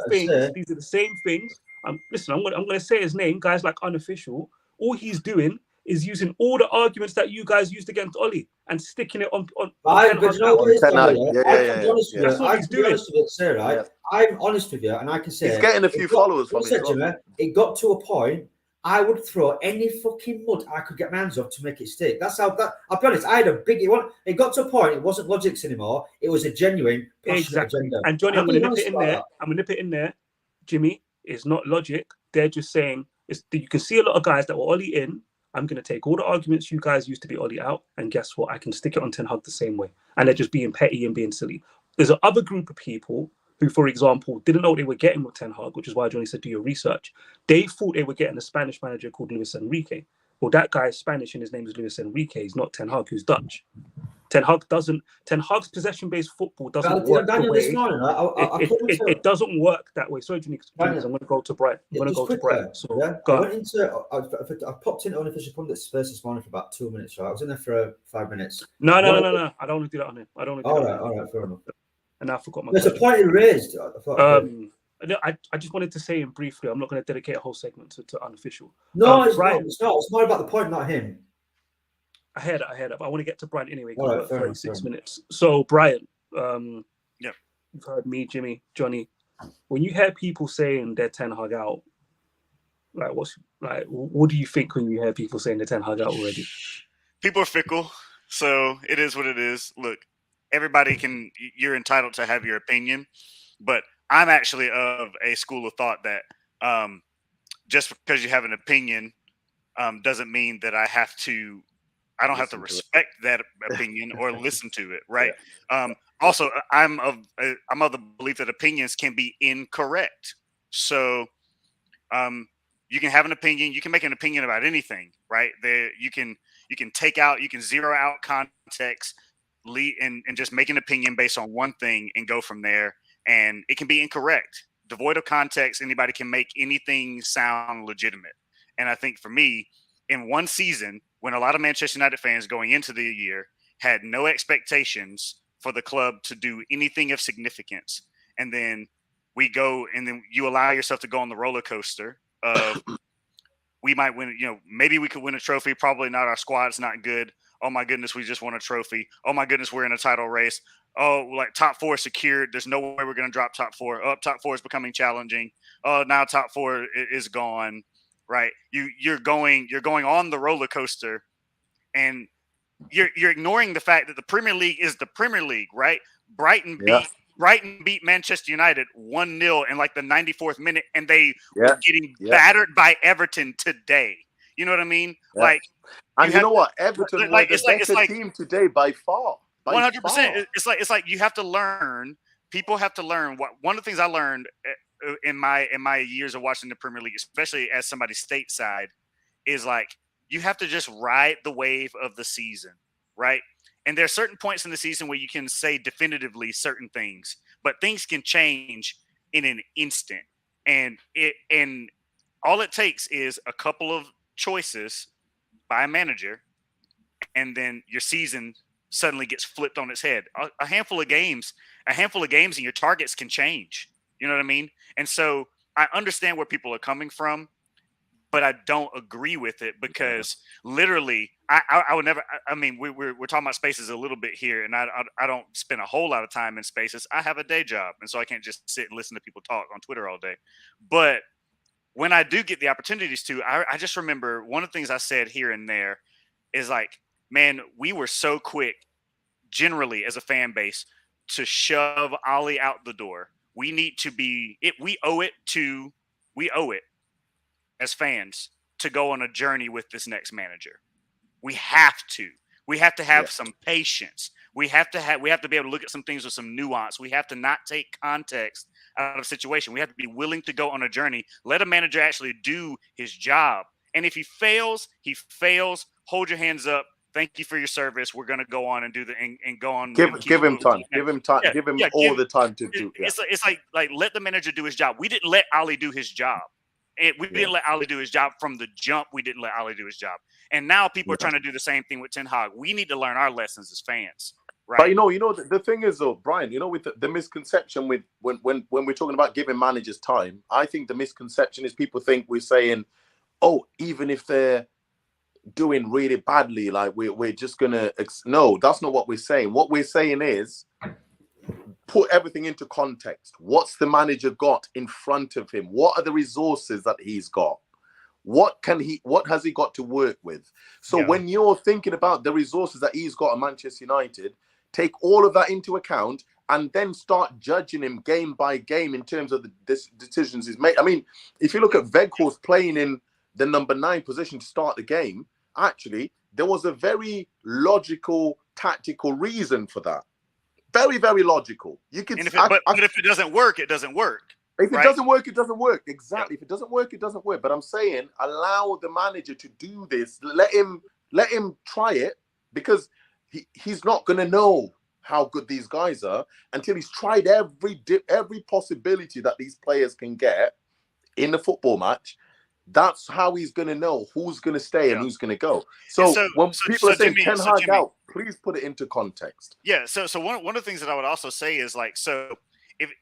These are the same things. Listen, I'm gonna say his name, guys like Unofficial. All he's doing is using all the arguments that you guys used against Ollie and sticking it on but you know what it is, Daniel? That's what he's doing. Right? I'm honest with you, and I can say he's getting a few followers from it. It got to a point I would throw any fucking mud I could get my hands up to make it stick. That's how that. I'll be honest. I had a big one. It got to a point. It wasn't logics anymore. It was a genuine agenda. And Johnny, I'm gonna nip it in there. I'm gonna nip it in there. Jimmy, it's not logic. They're just saying you can see a lot of guys that were Ollie in. I'm gonna take all the arguments you guys used to be Ollie out, and guess what? I can stick it on Ten Hag the same way. And they're just being petty and being silly. There's another group of people who, for example, didn't know what they were getting with Ten Hag, which is why Johnny said do your research. They thought they were getting a Spanish manager called Luis Enrique. Well, that guy is Spanish and his name is Luis Enrique. He's not Ten Hag, who's Dutch. Ten Hag's possession-based football doesn't work Daniel, the way. It doesn't work that way. Sorry, Johnny, I'm going to go to Brian. So, I popped into Unofficial Pundit Space this morning for about 2 minutes. Right? I was in there for 5 minutes. No. I don't want to do that on him. All right, fair enough. And I forgot my. There's a point he raised. I just wanted to say him briefly. I'm not going to dedicate a whole segment to Unofficial. No, it's not. It's more about the point, not him. I heard it. I want to get to Brian anyway. All right, 36 minutes. So, Brian, yeah, you've heard me, Jimmy, Johnny. When you hear people saying they're Ten Hag out, what do you think when you hear people saying they're Ten Hag out already? People are fickle, so it is what it is. Look, everybody you're entitled to have your opinion, but I'm actually of a school of thought that just because you have an opinion doesn't mean that I don't have to respect that opinion or listen to it, right? Yeah. Also, I'm of the belief that opinions can be incorrect. So you can have an opinion, you can make an opinion about anything, right? You can zero out context, and just make an opinion based on one thing and go from there. And it can be incorrect. Devoid of context, anybody can make anything sound legitimate. And I think for me, in one season, when a lot of Manchester United fans going into the year had no expectations for the club to do anything of significance, and then you allow yourself to go on the roller coaster of we might win, maybe we could win a trophy, probably not, our squad's not good. Oh my goodness, we just won a trophy. Oh my goodness, we're in a title race. Oh, like top four secured. There's no way we're going to drop top four. Oh, top four is becoming challenging. Oh, now top four is gone. Right, you're going on the roller coaster, and you're ignoring the fact that the Premier League is the Premier League, right? Brighton beat Manchester United 1-0 in like the 94th minute, and they were getting battered by Everton today. You know what I mean? Yeah. Like, and you know what? Everton were the better team today by far. 100%. It's like you have to learn. People have to learn. One of the things I learned in my years of watching the Premier League, especially as somebody stateside, is like you have to just ride the wave of the season, right? And there are certain points in the season where you can say definitively certain things, but things can change in an instant. And all it takes is a couple of choices by a manager, and then your season suddenly gets flipped on its head. A handful of games and your targets can change. You know what I mean? And so I understand where people are coming from, but I don't agree with it because literally I would never. I mean, we're talking about spaces a little bit here, and I don't spend a whole lot of time in spaces. I have a day job, and so I can't just sit and listen to people talk on Twitter all day. But when I do get the opportunities to, I just remember one of the things I said here and there is like, man, we were so quick, generally as a fan base, to shove Ollie out the door. We need to be it. We owe it as fans to go on a journey with this next manager. We have to have some patience. We have to be able to look at some things with some nuance. We have to not take context out of a situation. We have to be willing to go on a journey. Let a manager actually do his job. And if he fails, hold your hands up. Thank you for your service. We're going to go on and do and go on. Give him time. Give him time. Give him all the time to do. It's like let the manager do his job. We didn't let Ollie do his job, We didn't let Ali do his job from the jump. We didn't let Ali do his job. And now people are trying to do the same thing with Ten Hag. We need to learn our lessons as fans. Right. But you know, the thing is though, Brian, with the misconception with when we're talking about giving managers time, I think the misconception is people think we're saying, oh, even if they're doing really badly, like we're just gonna no, that's not what we're saying. What we're saying is put everything into context. What's the manager got in front of him? What are the resources that he's got? What has he got to work with? So when you're thinking about the resources that he's got at Manchester United, take all of that into account and then start judging him game by game in terms of the decisions he's made. I mean, if you look at Weghorst playing in the number 9 position to start the game, actually, there was a very logical, tactical reason for that. Very, very logical. You could, but if it doesn't work, it doesn't work. If it doesn't work, it doesn't work. Exactly. If it doesn't work, it doesn't work. But I'm saying, allow the manager to do this. Let him try it, because he's not going to know how good these guys are until he's tried every possibility that these players can get in the football match. That's how he's going to know who's going to stay and who's going to go. So when people are saying Ten Hag out, please put it into context. Yeah. So one of the things that I would also say is, like, so if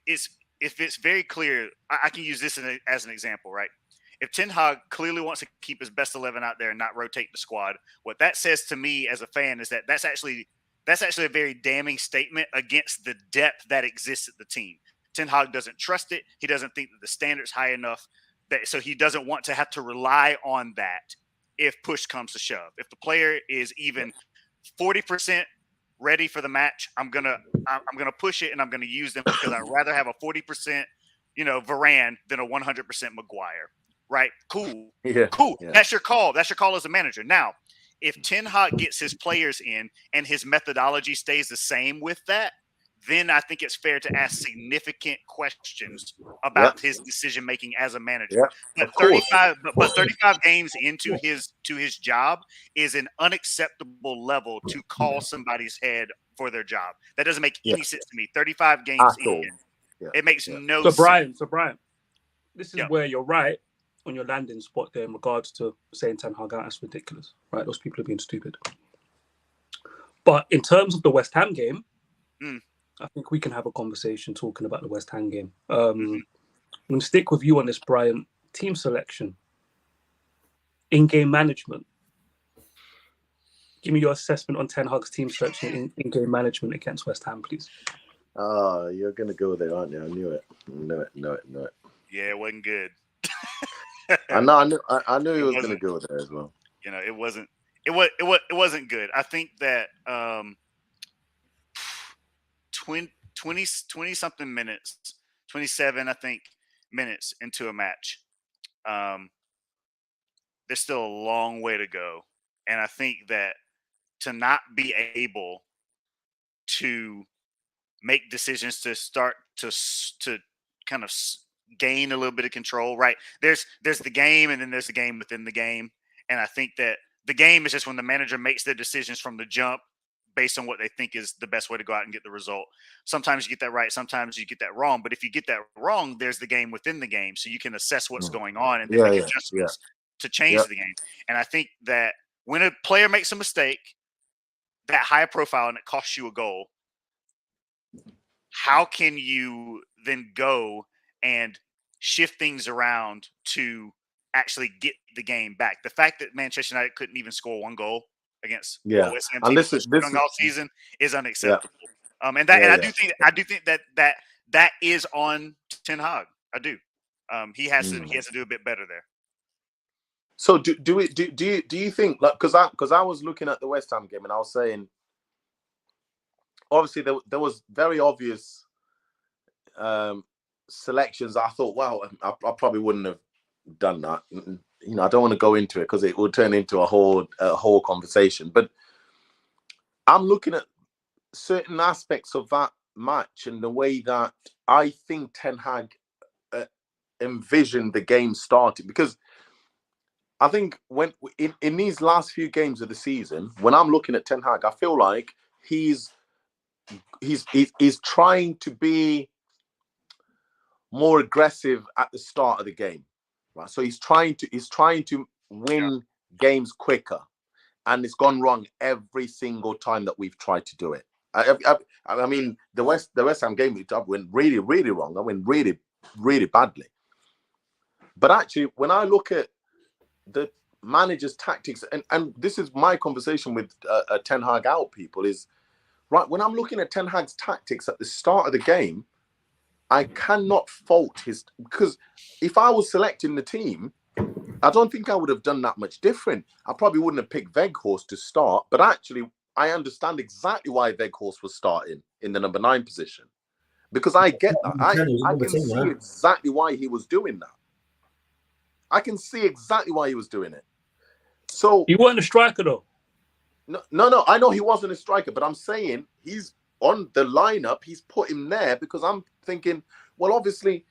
it's very clear, I can use this as an example, right? If Ten Hag clearly wants to keep his best 11 out there and not rotate the squad, what that says to me as a fan is that that's actually a very damning statement against the depth that exists at the team. Ten Hag doesn't trust it. He doesn't think that the standard's high enough. So he doesn't want to have to rely on that if push comes to shove. If the player is even 40% ready for the match, I'm gonna push it and I'm gonna use them, because I'd rather have a 40%, Varane than a 100% Maguire. Right? Cool. Cool. Yeah. That's your call. That's your call as a manager. Now, if Ten Hag gets his players in and his methodology stays the same with that, then I think it's fair to ask significant questions about his decision making as a manager. But 35 games into his job is an unacceptable level to call somebody's head for their job. That doesn't make any sense to me. 35 games in, it makes no sense. So Brian, this is where you're right on your landing spot there in regards to saying Ten Hag out. That's ridiculous, right? Those people are being stupid. But in terms of the West Ham game, I think we can have a conversation talking about the West Ham game. I'm going to stick with you on this, Brian. Team selection, in-game management. Give me your assessment on Ten Hag's team selection in-game management against West Ham, please. Oh, you're going to go there, aren't you? I knew it. Yeah, it wasn't good. I knew he was going to go there as well. It wasn't good. I think that 20 something minutes, 27, I think, minutes into a match. There's still a long way to go. And I think that to not be able to make decisions to start to kind of gain a little bit of control, right? There's the game, and then there's the game within the game. And I think that the game is just when the manager makes their decisions from the jump based on what they think is the best way to go out and get the result. Sometimes you get that right, sometimes you get that wrong. But if you get that wrong, there's the game within the game, so you can assess what's going on and then make adjustments to change the game. And I think that when a player makes a mistake that high profile and it costs you a goal, how can you then go and shift things around to actually get the game back? The fact that Manchester United couldn't even score one goal against West Ham this all season is unacceptable. I do think that is on Ten Hag. I do. He has to do a bit better there. So do you think, like, because I was looking at the West Ham game and I was saying, obviously there was very obvious selections. I thought, wow, I probably wouldn't have done that. I don't want to go into it because it will turn into a whole conversation. But I'm looking at certain aspects of that match and the way that I think Ten Hag envisioned the game starting, because I think when in these last few games of the season, when I'm looking at Ten Hag, I feel like he's trying to be more aggressive at the start of the game, right? So he's trying to win games quicker, and it's gone wrong every single time that we've tried to do it. I mean, the West Ham game went really, really wrong. I went really, really badly. But actually, when I look at the manager's tactics, and this is my conversation with Ten Hag out people, is right, when I'm looking at Ten Hag's tactics at the start of the game, I cannot fault his, because if I was selecting the team, I don't think I would have done that much different. I probably wouldn't have picked Weghorst to start, but actually I understand exactly why Weghorst was starting in the number 9 position, because I get that. I can see exactly why he was doing that. I can see exactly why he was doing it. So he wasn't a striker though. No. I know he wasn't a striker, but I'm saying he's on the lineup. He's put him there because I'm thinking, well, obviously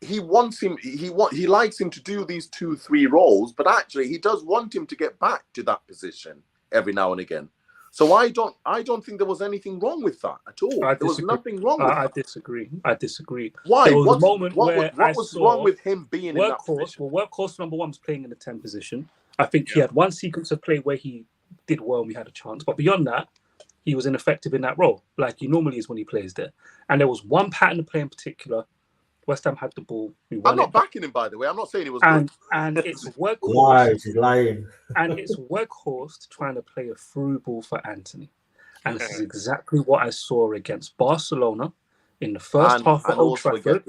he wants him. He likes him to do these 2-3 roles, but actually he does want him to get back to that position every now and again. So I don't think there was anything wrong with that at all. There was nothing wrong with that. I disagree. Why? There was a moment where what was wrong with him being in that position? Well, Workhorse number 1 was playing in the 10 position. I think he had one sequence of play where he did well and we had a chance. But beyond that, he was ineffective in that role, like he normally is when he plays there. And there was one pattern of play in particular. West Ham had the ball. I'm not backing him, by the way. I'm not saying he was good. And it's Workhorse. Lies, he's lying. And it's Weghorst trying to play a through ball for Anthony. And this is exactly what I saw against Barcelona in the first half of Old Trafford.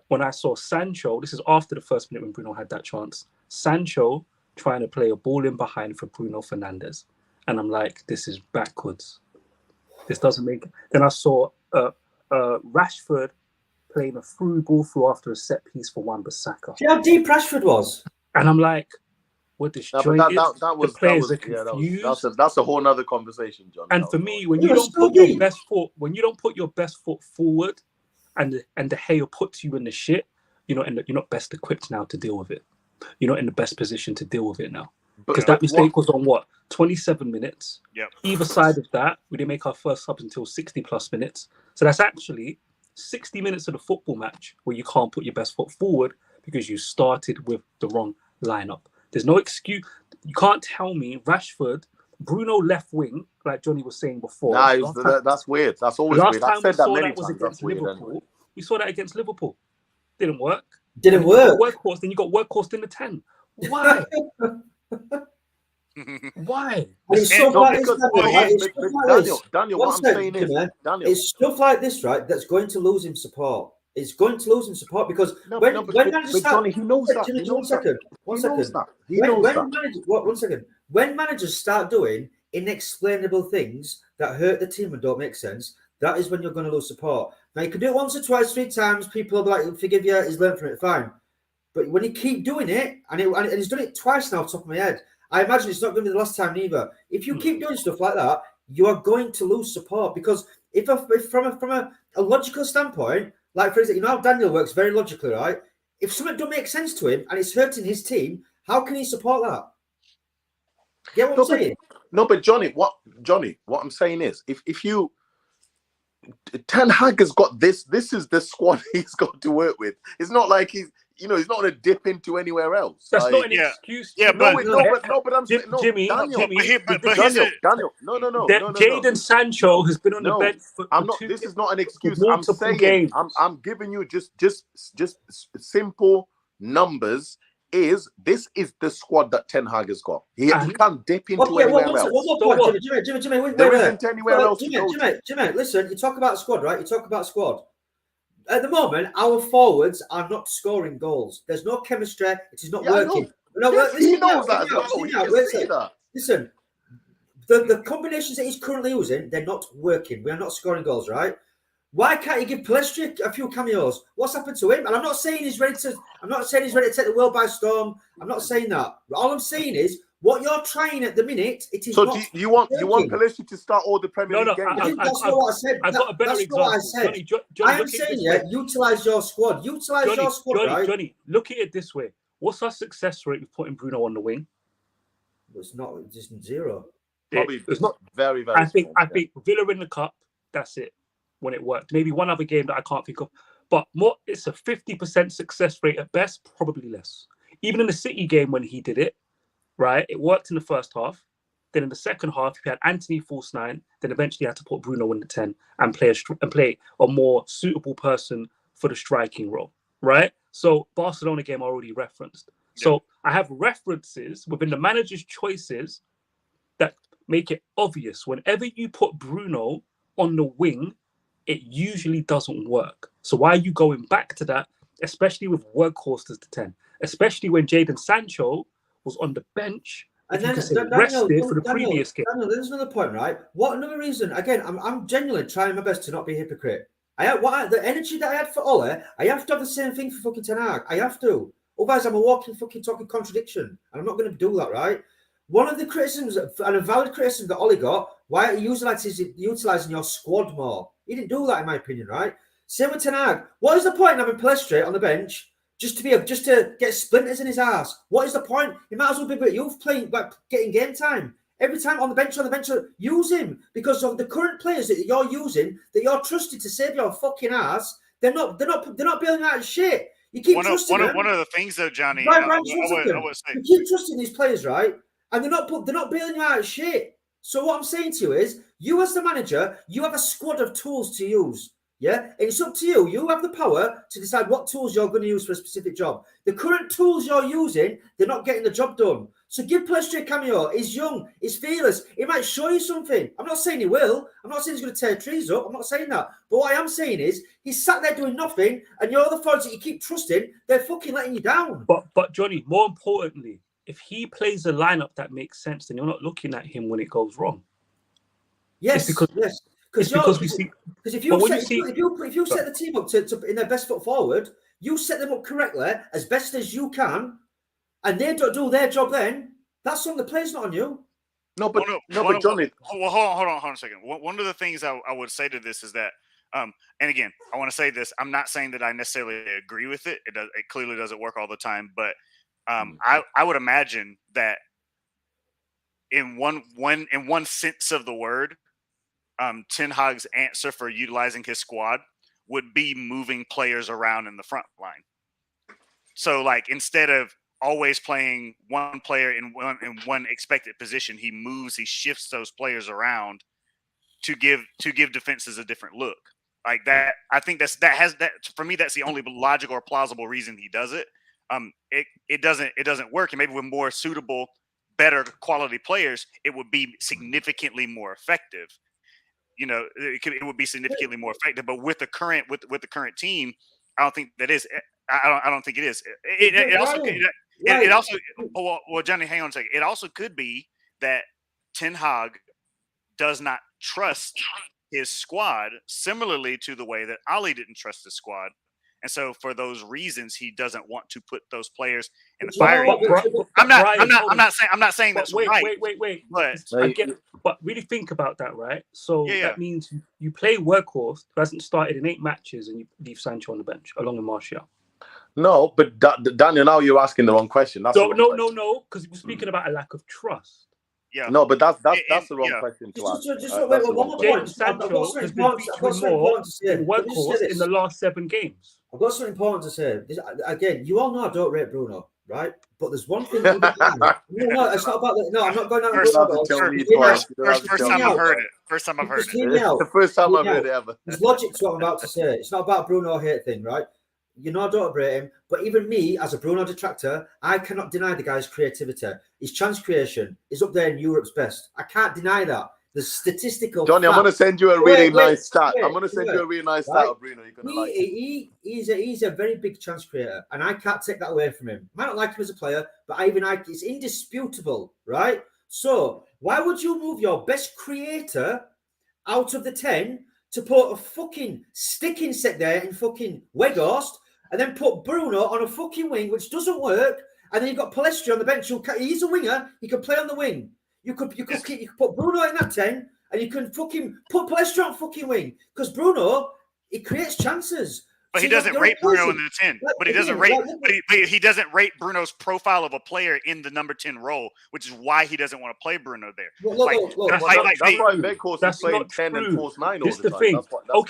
When I saw Sancho, this is after the first minute when Bruno had that chance. Sancho trying to play a ball in behind for Bruno Fernandes. And I'm like, this is backwards. This doesn't make... Then I saw Rashford playing a through ball through after a set piece for Wan-Bissaka. See how deep Rashford was? And I'm like, what this joint is? The players are confused. That's a whole nother conversation, John. And for me, when you don't put your best foot, forward, and the Gea puts you in the shit, you're not best equipped now to deal with it. You're not in the best position to deal with it now. Because that mistake was on 27 minutes. Yep. Either side of that, we didn't make our first subs until 60 plus minutes. So that's actually 60 minutes of the football match where you can't put your best foot forward because you started with the wrong lineup. There's no excuse. You can't tell me Rashford, Bruno left wing, like Johnny was saying before. That's weird. That's always weird. I've said that many times. That's weird. Liverpool. We saw that against Liverpool. Didn't work. Didn't work. Workhorse, then you got Workhorse in the 10. Why? Why? Daniel, what I'm saying is, Daniel, it's stuff like this, right? That's going to lose him support. It's going to lose him support because when managers start, he knows that. When managers start doing inexplainable things that hurt the team and don't make sense, that is when you're going to lose support. Now you can do it once or twice, 3 times. People will be like, "Forgive you." He's learned from it, fine. But when you keep doing it, and he's done it twice now, off the top of my head, I imagine it's not going to be the last time either. If you keep doing stuff like that, you are going to lose support because if from a logical standpoint, like for example, how Daniel works very logically, right? If something don't make sense to him and it's hurting his team, how can he support that? Get what I'm saying? No, but Johnny, what I'm saying is, if you Ten Hag has got this is the squad he's got to work with. It's not like he's not going to dip into anywhere else. That's not an excuse. Yeah, but I'm saying, Jimmy, Daniel, no. Jadon Sancho has been on the bench for this is not an excuse. I'm saying, I'm giving you just simple numbers. This is the squad that Ten Hag has got. He can't dip into anywhere else. Jimmy, there isn't anywhere else to go. Jimmy, listen, you talk about squad, right? You talk about squad. At the moment, our forwards are not scoring goals. There's no chemistry. It is not working. He knows that as well. Listen, the combinations that he's currently using, they're not working. We are not scoring goals, right? Why can't you give Pellistri a few cameos? What's happened to him? And I'm not saying he's ready to take the world by storm. I'm not saying that. All I'm saying is what you're trying at the minute. It is. So do you want Pellistri to start all the Premier League games? That's not what I said. I've got a better example. What I said. Johnny, I am saying, utilize your squad. Utilize your squad, right? Johnny, look at it this way. What's our success rate with putting Bruno on the wing? It's not just 0. Probably it's not very, very. I think Villa in the cup. That's it. When it worked, maybe one other game that I can't think of, but more, it's a 50% success rate at best, probably less. Even in the City game when he did it, right, it worked in the first half. Then in the second half, he had Anthony false 9. Then eventually had to put Bruno in the 10 and play a more suitable person for the striking role, right? So Barcelona game I already referenced. So I have references within the manager's choices that make it obvious. Whenever you put Bruno on the wing, it usually doesn't work. So why are you going back to that, especially with Workhorse as the 10, especially when Jadon Sancho was on the bench, and then rested for the previous game. Daniel, there's another point, right? What another reason? Again, I'm genuinely trying my best to not be a hypocrite. The energy that I had for Ole, I have to have the same thing for fucking Ten Hag. I have to. Otherwise, I'm a walking fucking talking contradiction, and I'm not going to do that, right? One of the criticisms, and a valid criticism that Ole got, why are you utilising your squad more? He didn't do that, in my opinion, right? Same with Ten Hag. What is the point in having Pellistri on the bench just to get splinters in his ass? What is the point? He might as well be with youth playing, like getting game time. Every time on the bench, use him, because of the current players that you're using, that you're trusted to save your fucking ass. They're not bailing out of shit. You keep trusting them. One of the things, though, Johnny, I would say, you keep trusting these players, right? And they're not bailing you out of shit. So what I'm saying to you is, you as the manager, you have a squad of tools to use. Yeah, and it's up to you. You have the power to decide what tools you're going to use for a specific job. The current tools you're using, they're not getting the job done. So give Pellistri a cameo. He's young. He's fearless. He might show you something. I'm not saying he will. I'm not saying he's going to tear trees up. I'm not saying that. But what I am saying is, he's sat there doing nothing, and your other followers that you keep trusting, they're fucking letting you down. But Johnny, more importantly, if he plays a lineup that makes sense, then you're not looking at him when it goes wrong. Yes, because if you set the team up to in their best foot forward, you set them up correctly as best as you can, and they don't do their job. Then that's on the players, not on you. But Johnny, hold on a second. One of the things I would say to this is that, and again, I want to say this. I'm not saying that I necessarily agree with it. It clearly doesn't work all the time, but I would imagine that in one sense of the word, Ten Hag's answer for utilizing his squad would be moving players around in the front line. So, like, instead of always playing one player in one expected position, he shifts those players around to give defenses a different look. Like that, I think that for me, that's the only logical or plausible reason he does it. It doesn't work, and maybe with more suitable, better quality players, it would be significantly more effective. You know, it would be significantly more effective. But with the current team, I don't think that is. I don't think it is. It also. Well, Johnny, hang on a second. It also could be that Ten Hag does not trust his squad, similarly to the way that Ali didn't trust his squad. And so, for those reasons, he doesn't want to put those players in the firing. I'm not saying that's right. Wait. But I get it. But really think about that, right? So that means you play Workhorse, who hasn't started in 8 matches, and you leave Sancho on the bench along with Martial. No, but Daniel, now you're asking the wrong question. No, because we're speaking about a lack of trust. Yeah. No, but that's the wrong question to ask. Jadon Sancho has been featuring more in Workhorse in the last 7 games. I've got something important to say. Again, you all know I don't rate Bruno, right? But there's one thing. No, it's not about that. No, I'm not going down. First time I've heard it. First time I've heard it. The first time I've heard it ever. There's logic to what I'm about to say. It's not about Bruno hate thing, right? You know I don't rate him, but even me, as a Bruno detractor, I cannot deny the guy's creativity. His chance creation is up there in Europe's best. I can't deny that. The statistical. Johnny, I'm going to send you a really nice stat. I'm going to send you a really nice stat of Bruno. You're going to like it. He's a very big chance creator, and I can't take that away from him. I might not like him as a player, but it's indisputable, right? So why would you move your best creator out of the 10 to put a fucking sticking set there in fucking Weghorst, and then put Bruno on a fucking wing, which doesn't work, and then you've got Pellistri on the bench. He's a winger. He can play on the wing. You could put Bruno in that 10, and you can fucking put Pellistri on fucking wing, because Bruno, he creates chances. But he doesn't rate Bruno in the 10. But he doesn't rate. But he doesn't rate Bruno's profile of a player in the number 10 role, which is why he doesn't want to play Bruno there. That's why Weghorst is playing 10 and force 9 all the time. Thing.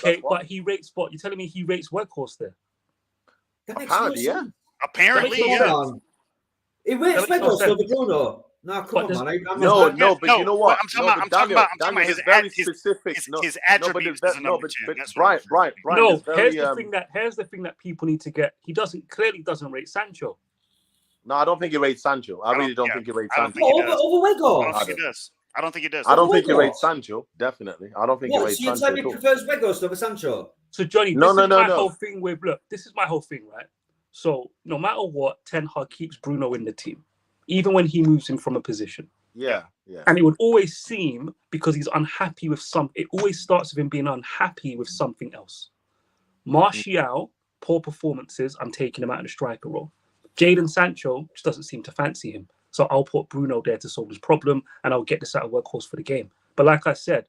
That's but he rates what? You're telling me he rates Weghorst there? Apparently, yeah. Apparently, yeah. He rates Weghorst over Bruno. No, come on, man. No, but you know what? I'm talking about his very specific. His attributes. But Brian. No, here's the thing that people need to get. He clearly doesn't rate Sancho. No, I don't think he rates Sancho. I really don't think he rates Sancho. Over Weghorst? I don't think he does. I don't think he does. I don't think he rates Sancho. Definitely, I don't think he rates Sancho. So you're telling me he prefers Weghorst over Sancho? So Johnny, this is my whole thing with. Look, this is my whole thing, right? So no matter what, Ten Hag keeps Bruno in the team, even when he moves him from a position. Yeah. And it would always seem, because he's unhappy with it always starts with him being unhappy with something else. Martial, poor performances, I'm taking him out of the striker role. Jadon Sancho just doesn't seem to fancy him. So I'll put Bruno there to solve his problem, and I'll get this out of Weghorst for the game. But like I said,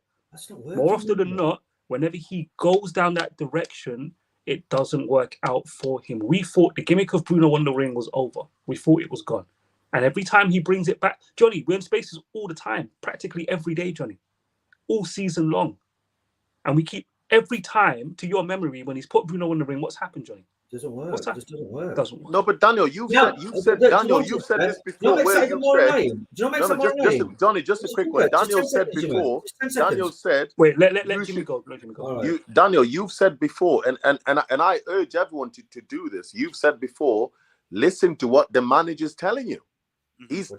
more often than not, whenever he goes down that direction, it doesn't work out for him. We thought the gimmick of Bruno on the ring was over. We thought it was gone. And every time he brings it back, Johnny, we're in spaces all the time, practically every day, Johnny, all season long. And we keep every time, to your memory, when he's put Bruno in the ring, what's happened, Johnny? Doesn't work. It just doesn't work. Doesn't work. No, but Daniel, you've said this before. Johnny, just a quick one. Daniel said before. Daniel said. Wait, let Jimmy go. Let Jimmy go. Right. Daniel, you've said before, and I urge everyone to do this. You've said before. Listen to what the manager's telling you. He's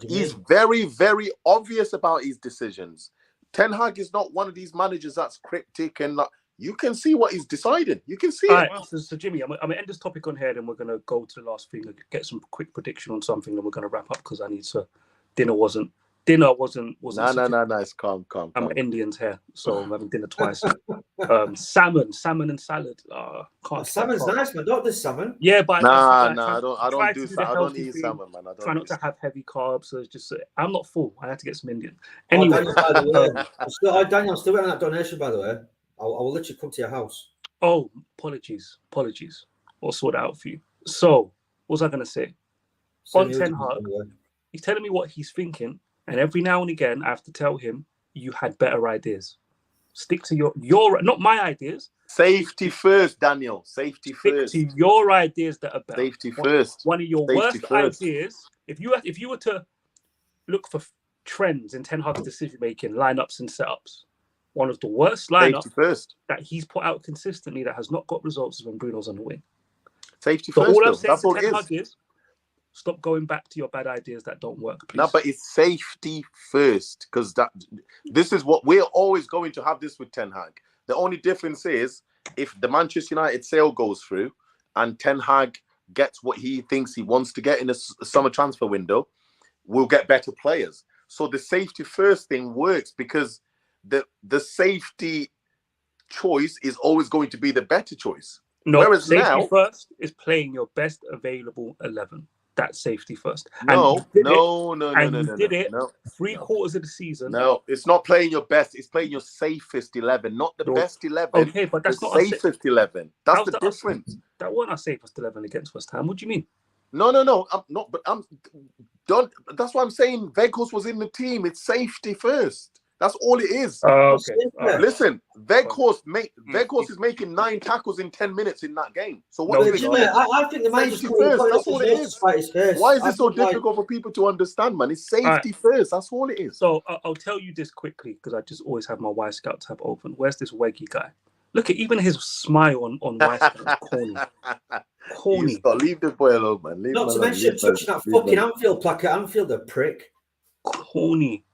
very, very obvious about his decisions. Ten Hag is not one of these managers that's cryptic and like. You can see what he's deciding. You can see it. Right, so Jimmy, I'm going to end this topic on here, then we're going to go to the last thing, get some quick prediction on something, then we're going to wrap up because I need to. Dinner wasn't. No, it's calm. I'm Indian's here, so I'm having dinner twice. Salmon and salad. Salmon's nice, man. Don't do salmon. Yeah, but I don't do salmon. I don't eat salmon, man. Try not to have heavy carbs. So it's just I'm not full. I had to get some Indian. Anyway, Daniel, I'm still waiting on that donation, by the way. I will literally come to your house. Oh, apologies. I'll sort it out for you. So, what was I going to say? On Ten Hag, he's telling me what he's thinking, and every now and again, I have to tell him, you had better ideas. Stick to your not my ideas. Safety first, Daniel. Safety first. Stick to your ideas that are better. Safety first. One of your worst ideas, if you were to look for trends in Ten Hag's decision-making, lineups and setups, one of the worst lineups that he's put out consistently that has not got results is when Bruno's on the wing. Safety first. All I'm saying to Ten Hag is stop going back to your bad ideas that don't work, please. No, but it's safety first, because this is what we're always going to have this with Ten Hag. The only difference is if the Manchester United sale goes through and Ten Hag gets what he thinks he wants to get in a summer transfer window, we'll get better players. So the safety first thing works because the safety choice is always going to be the better choice. No, whereas safety first is playing your best available 11. That's safety first. No. You did it 3 quarters of the season. No, it's not playing your best. It's playing your safest 11, not the best 11. Okay, but that's not safest 11. That's the difference. That wasn't our safest 11 against West Ham. What do you mean? No. I'm not. But that's why I'm saying Weghorst was in the team. It's safety first. That's all it is. Okay. Listen, Weghorst is making 9 tackles in 10 minutes in that game. So what do you think? I think the safety first. That's all it is. Why is it so difficult for people to understand, man? It's safety first. That's all it is. So I'll tell you this quickly because I just always have my Y Scout tab open. Where's this Weggy guy? Look at even his smile on Y Scout. Corny. Leave the boy alone, man. Not to mention touching that fucking Anfield plaque at Anfield, the prick. Corny.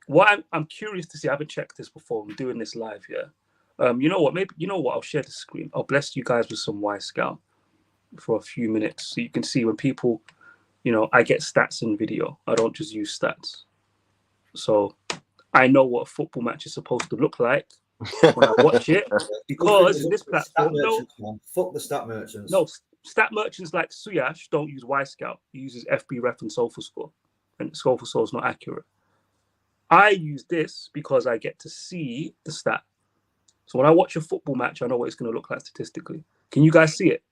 What I'm curious to see, I haven't checked this before. I'm doing this live here. You know what? I'll share the screen. I'll bless you guys with some Y Scout for a few minutes so you can see when people, I get stats in video. I don't just use stats. So I know what a football match is supposed to look like when I watch it because in this platform, fuck the stat merchants. No, stat merchants like Suyash don't use Y Scout. He uses FBref and SofaScore. And SofaScore is not accurate. I use this because I get to see the stat. So when I watch a football match, I know what it's going to look like statistically. Can you guys see it?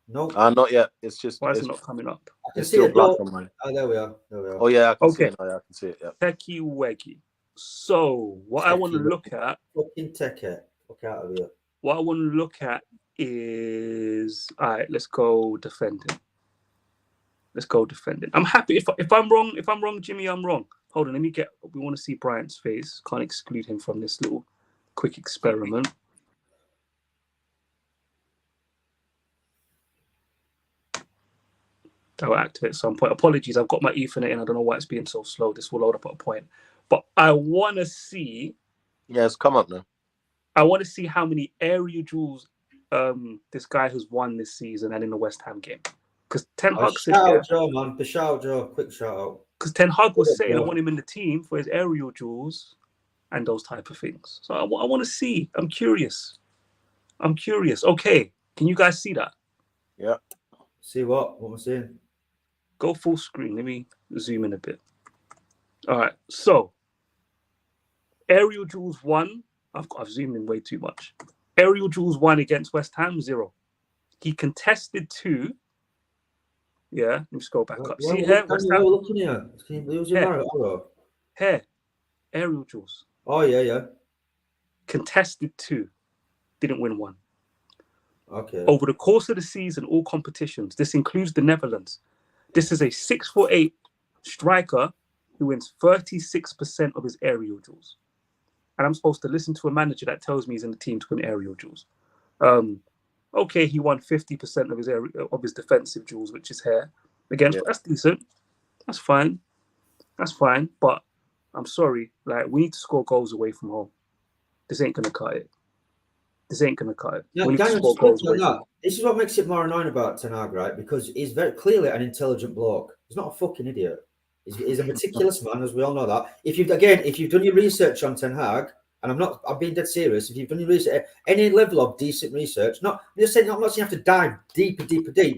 No. Not yet. It's just Why is it's, it not coming up? I can it's see still it. black on mine. Oh, there we are. There we are. Oh yeah, I can see Okay. it. Oh, yeah, I can see it. Yeah. Techie weggy. So what I want to look at, Fucking take it. Fuck out of here. what I want to look at is, all right, let's go defending. Let's go defending. I'm happy if I'm wrong. If I'm wrong, Jimmy, I'm wrong. Hold on, let me get. We want to see Bryant's face. Can't exclude him from this little quick experiment. That will activate at some point. Apologies, I've got my Ethernet in. I don't know why it's being so slow. This will load up at a point. But I want to see. Yeah, it's come up now. I want to see how many aerial duels this guy has won this season and in the West Ham game. Because Ten Hag said, shout out Joe, man. The shout out Joe. Quick shout out. Because Ten Hag was saying I want him in the team for his aerial duels and those type of things. So I want to see. I'm curious. Okay, can you guys see that? Yeah. See what? What am I seeing? Go full screen. Let me zoom in a bit. All right. So aerial duels 1. I've zoomed in way too much. Aerial duels 1 against West Ham 0. He contested 2. Yeah, let me scroll back up. See here, West Ham. Looking here. Here, aerial duels. Oh yeah. Contested 2, didn't win 1. Okay. Over the course of the season, all competitions. This includes the Netherlands. This is a 6'8" striker who wins 36% of his aerial duels. And I'm supposed to listen to a manager that tells me he's in the team to win aerial duels. Okay, he won 50% of his defensive duels, which is here. Again, that's decent. That's fine. But I'm sorry, like we need to score goals away from home. This ain't gonna cut it. Yeah, We need to score goals away from home. This is what makes it more annoying about Ten Hag, right? Because he's very clearly an intelligent bloke. He's not a fucking idiot. He's a meticulous man, as we all know that. If you've done your research on Ten Hag, and I'm being dead serious. If you've done your research, any level of decent research, I'm not saying you have to dive deep,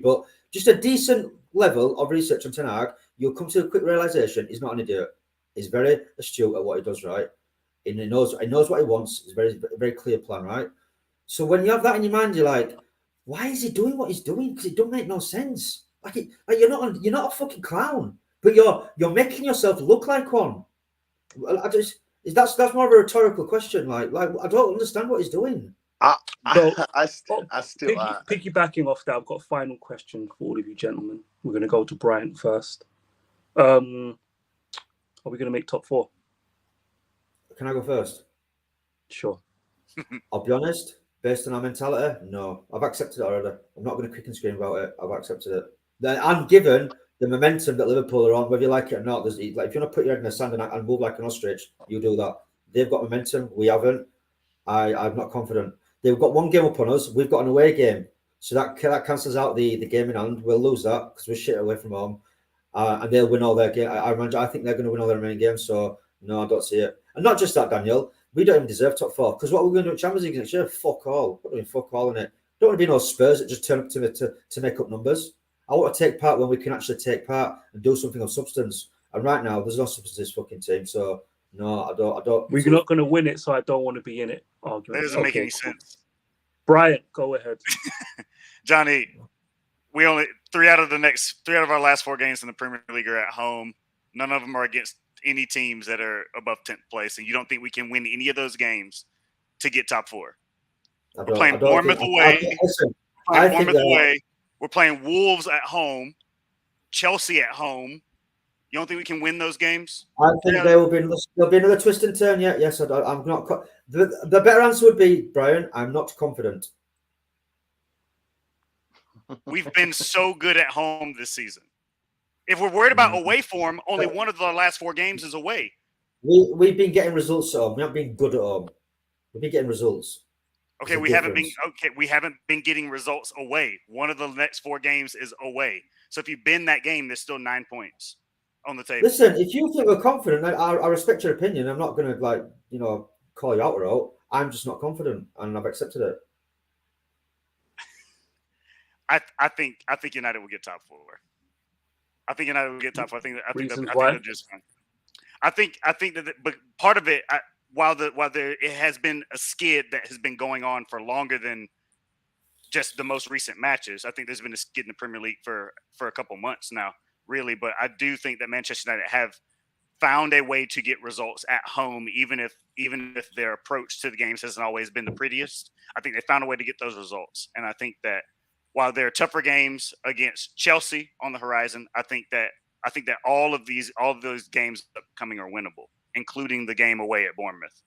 but just a decent level of research on Ten Hag, you'll come to a quick realization he's not an idiot. He's very astute at what he does, right? And he knows what he wants. It's a very clear plan, right? So when you have that in your mind, you're like, why is he doing what he's doing? Because it don't make no sense. Like you're not a fucking clown, but you're making yourself look like one. That's more of a rhetorical question. Like I don't understand what he's doing. Piggybacking off that, I've got a final question for all of you gentlemen. We're going to go to Bryant first. Are we going to make top 4? Can I go first? Sure. I'll be honest. Based on our mentality, no. I've accepted it already. I'm not going to kick and scream about it. I've accepted it. And given the momentum that Liverpool are on, whether you like it or not, if you want to put your head in the sand and move like an ostrich, you do that. They've got momentum. We haven't. I'm not confident. They've got 1 game up on us. We've got an away game. So that cancels out the game in hand. We'll lose that because we're shit away from home. And they'll win all their games. I think they're going to win all their remaining games. So, no, I don't see it. And not just that, Daniel. We don't even deserve top 4 because what we're going to do in Champions League next year, fuck all. We're doing fuck all in it. Don't want to be no Spurs that just turn up to make up numbers. I want to take part when we can actually take part and do something of substance. And right now, there's no substance in this fucking team. So no, I don't. We're not going to win it, so I don't want to be in it. Argument. That doesn't make any sense. Bryant, go ahead. Johnny, we only 3 out of our last 4 games in the Premier League are at home. None of them are against any teams that are above 10th place, and you don't think we can win any of those games to get top 4? We're playing Bournemouth away. We're playing Wolves at home, Chelsea at home. You don't think we can win those games? I think there'll be another twist and turn. Yeah, yes, I'm not. The better answer would be, Brian, I'm not confident. We've been so good at home this season. If we're worried about away form, only one of the last 4 games is away. We've been getting results at home. We haven't been good at home. We've been getting results. Okay, we haven't been getting results away. One of the next 4 games is away. So if you bend that game, there's still 9 points on the table. Listen, if you think we're confident, I respect your opinion. I'm not going to call you out or out. I'm just not confident, and I've accepted it. I think United will get top 4. I think United will get top 4. I think they're just fine. I think that, but part of it, while it has been a skid that has been going on for longer than just the most recent matches. I think there's been a skid in the Premier League for a couple months now, really. But I do think that Manchester United have found a way to get results at home, even if their approach to the games hasn't always been the prettiest. I think they found a way to get those results. And I think that while there are tougher games against Chelsea on the horizon, I think that all of those games upcoming are winnable, including the game away at Bournemouth.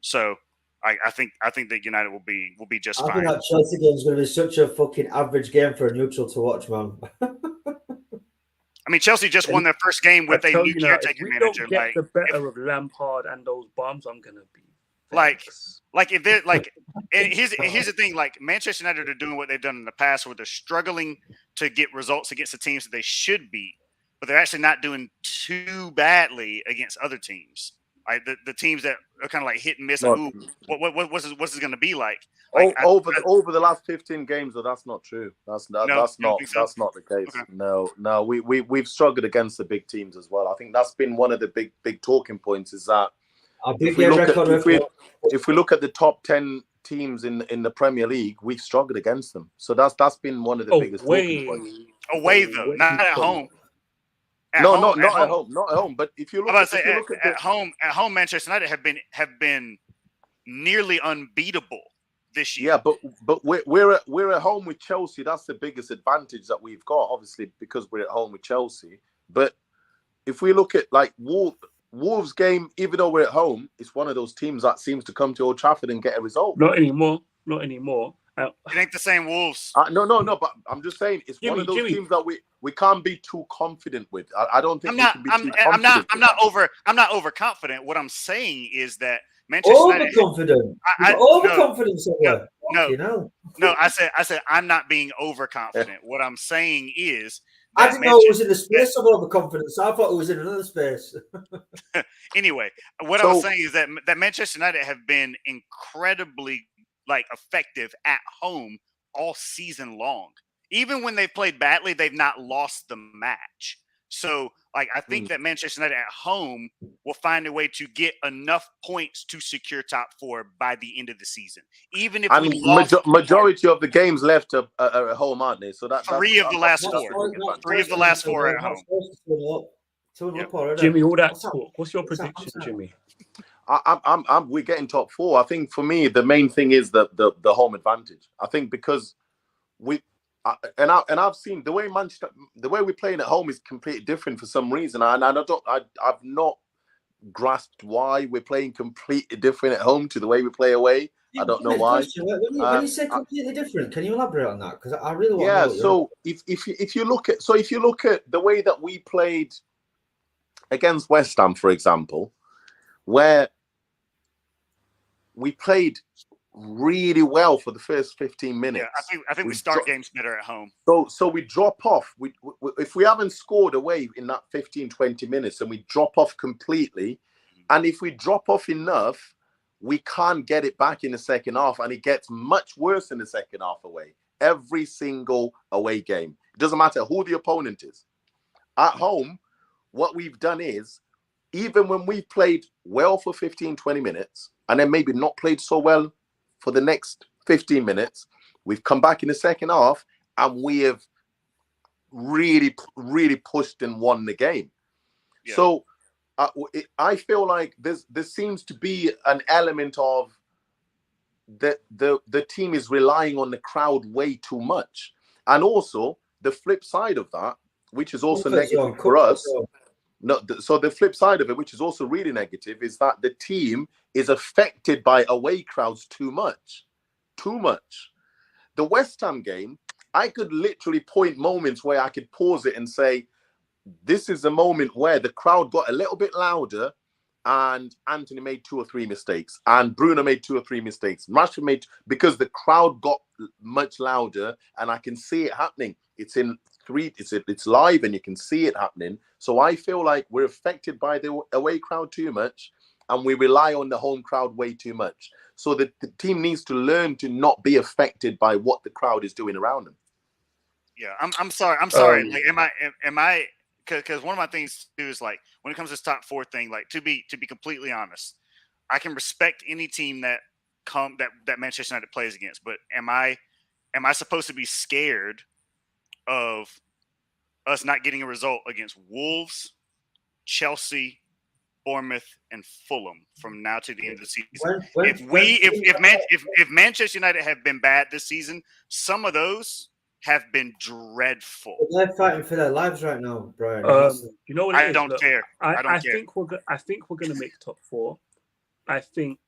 So I think that United will be just fine. I think that Chelsea game is going to be such a fucking average game for a neutral to watch, man. I mean, Chelsea just won their first game with a new caretaker manager. If we don't get the better of Lampard and those bums, I'm gonna be like if they're like. And here's the thing: like Manchester United are doing what they've done in the past, where they're struggling to get results against the teams that they should beat, but they're actually not doing too badly against other teams. Like the teams that are kind of like hit and miss. Like, what's this going to be like? Over the last 15 games, though, that's not true. That's not the case. Okay. No, we've struggled against the big teams as well. I think that's been one of the big talking points is that if we look at the top 10 teams in the Premier League, we've struggled against them. So that's been one of the biggest talking points. Away though, not at home. Not at home. But if you look at home, Manchester United have been nearly unbeatable this year. Yeah, but we're at home with Chelsea. That's the biggest advantage that we've got, obviously, because we're at home with Chelsea. But if we look at like Wolves game, even though we're at home, it's one of those teams that seems to come to Old Trafford and get a result. Not anymore. It ain't the same Wolves. No. But I'm just saying it's one of those teams that we can't be too confident with. I don't think we can be too confident. I'm not overconfident. What I'm saying is that Manchester overconfident. Overconfident. No. I said I'm not being overconfident. What I'm saying is I didn't know it was in the space of overconfidence. I thought it was in another space. Anyway, what I'm saying is that Manchester United have been incredibly effective at home all season long. Even when they've played badly, they've not lost the match. So, I think that Manchester United at home will find a way to get enough points to secure top 4 by the end of the season. Even if majority of the games left are at home, aren't they? So three of the last 4 are at home. Jimmy, all that talk. What's your prediction, Jimmy? We're getting top 4. I think for me the main thing is the home advantage. I think because I've seen the way we're playing at home is completely different for some reason, and I've not grasped why we're playing completely different at home to the way we play away. I don't know why. When you say completely different, can you elaborate on that? Because I really want to know. So if you look at the way that we played against West Ham, for example, where we played really well for the first 15 minutes. Yeah, I think we start games better at home. So we drop off. If we haven't scored away in that 15-20 minutes, and we drop off completely, and if we drop off enough, we can't get it back in the second half, and it gets much worse in the second half away. Every single away game. It doesn't matter who the opponent is. At home, what we've done is, even when we've played well for 15-20 minutes, and then maybe not played so well for the next 15 minutes, we've come back in the second half and we have really, really pushed and won the game. Yeah. So I feel like there seems to be an element of the team is relying on the crowd way too much. And also the flip side of that, which is also negative for us. No, so the flip side of it, which is also really negative, is that the team is affected by away crowds too much. The West Ham game, I could literally point moments where I could pause it and say, this is a moment where the crowd got a little bit louder and Anthony made 2 or 3 mistakes and Bruno made 2 or 3 mistakes. Rashford made, because the crowd got much louder and I can see it happening. It's live and you can see it happening. So I feel like we're affected by the away crowd too much and we rely on the home crowd way too much. So the team needs to learn to not be affected by what the crowd is doing around them. Yeah, I'm sorry. Like, am I? Because one of my things too is when it comes to this top 4 thing, to be completely honest, I can respect any team that Manchester United plays against, but am I supposed to be scared of us not getting a result against Wolves, Chelsea, Bournemouth, and Fulham from now to the end of the season? If Manchester United have been bad this season, some of those have been dreadful. They're fighting for their lives right now, Brian. You know what it I is? don't care. I don't care. I think we're going to make top 4. I think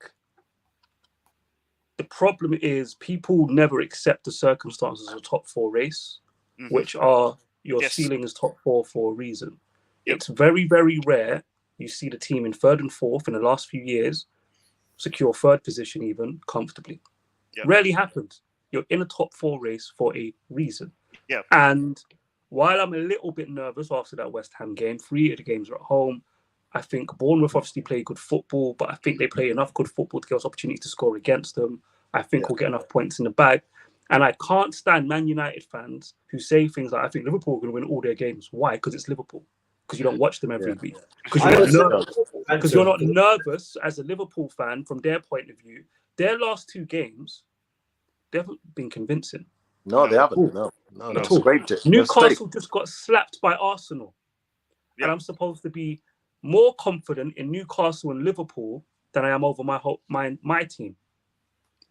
the problem is people never accept the circumstances of a top 4 race, which are your ceiling is top 4 for a reason. Yep. It's very, very rare you see the team in 3rd and 4th in the last few years secure 3rd position even comfortably. Yep. Rarely happens. You're in a top 4 race for a reason. Yep. And while I'm a little bit nervous after that West Ham game, 3 of the games are at home. I think Bournemouth obviously play good football, but I think they play enough good football to give us opportunity to score against them. I think we'll get enough points in the bag. And I can't stand Man United fans who say things like, I think Liverpool are going to win all their games. Why? Because it's Liverpool. Because you don't watch them every week. Because you're not nervous as a Liverpool fan from their point of view. Their last 2 games, they haven't been convincing. No, they haven't. No, that's great. Newcastle just got slapped by Arsenal. Yep. And I'm supposed to be more confident in Newcastle and Liverpool than I am over my team.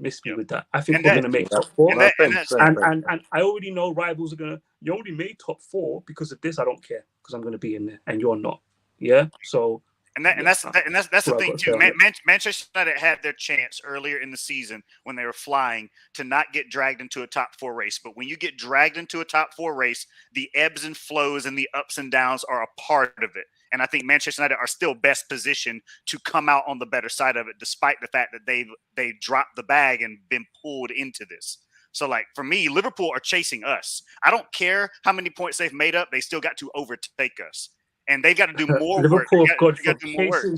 Miss me with that. I think we're going to make top 4. And I already know rivals are going to, you only made top 4 because of this. I don't care because I'm going to be in there and you're not. Yeah. So. That's the thing too. Manchester United had their chance earlier in the season when they were flying to not get dragged into a top 4 race. But when you get dragged into a top 4 race, the ebbs and flows and the ups and downs are a part of it. And I think Manchester United are still best positioned to come out on the better side of it, despite the fact that they dropped the bag and been pulled into this. So, like, for me, Liverpool are chasing us. I don't care how many points they've made up. They still got to overtake us. And they've got to do more work. Liverpool have got from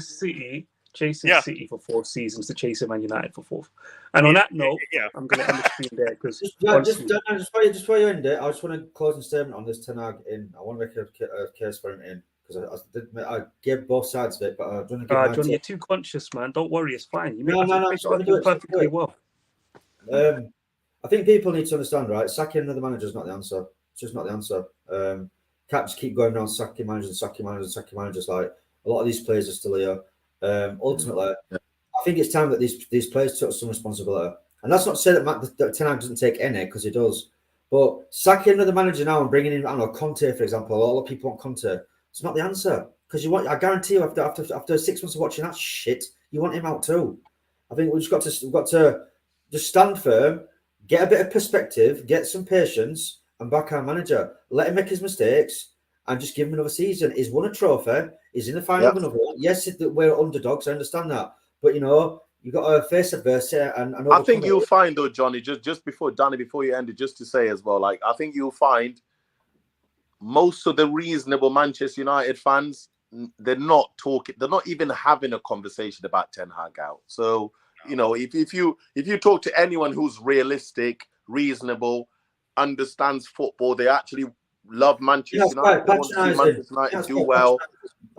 chasing City for 4 seasons to chasing Man United for 4th. And on that note, I'm going to end the stream there because just before you end it, I just want to close a statement on this Ten Hag in. I want to make a case for him in because I gave both sides of it, but I don't want to give Johnny, you're too conscious, man. Don't worry, it's fine. You no, perfectly well. I think people need to understand, right? Sacking another manager is not the answer. It's just not the answer. Caps keep going around sacking managers. Like a lot of these players are still here. Ultimately, I think it's time that these players took some responsibility. And that's not to say that Ten Hag doesn't take any, because he does. But sacking another manager now and bringing in, I don't know, Conte, for example. A lot of people want Conte. It's not the answer. Because I guarantee you, after 6 months of watching that shit, you want him out too. I think we've got to just stand firm, get a bit of perspective, get some patience, and back our manager. Let him make his mistakes and just give him another season. He's won a trophy. He's in the final of another one. Yes, we're underdogs. I understand that. But, you've got to face adversity. And I think you'll find, though, Johnny, just before you end it, just to say as well, like, I think you'll find most of the reasonable Manchester United fans, they're not even having a conversation about Ten Hag out. So, if you talk to anyone who's realistic, reasonable, understands football, they actually love Manchester United, they want to see Manchester United do well.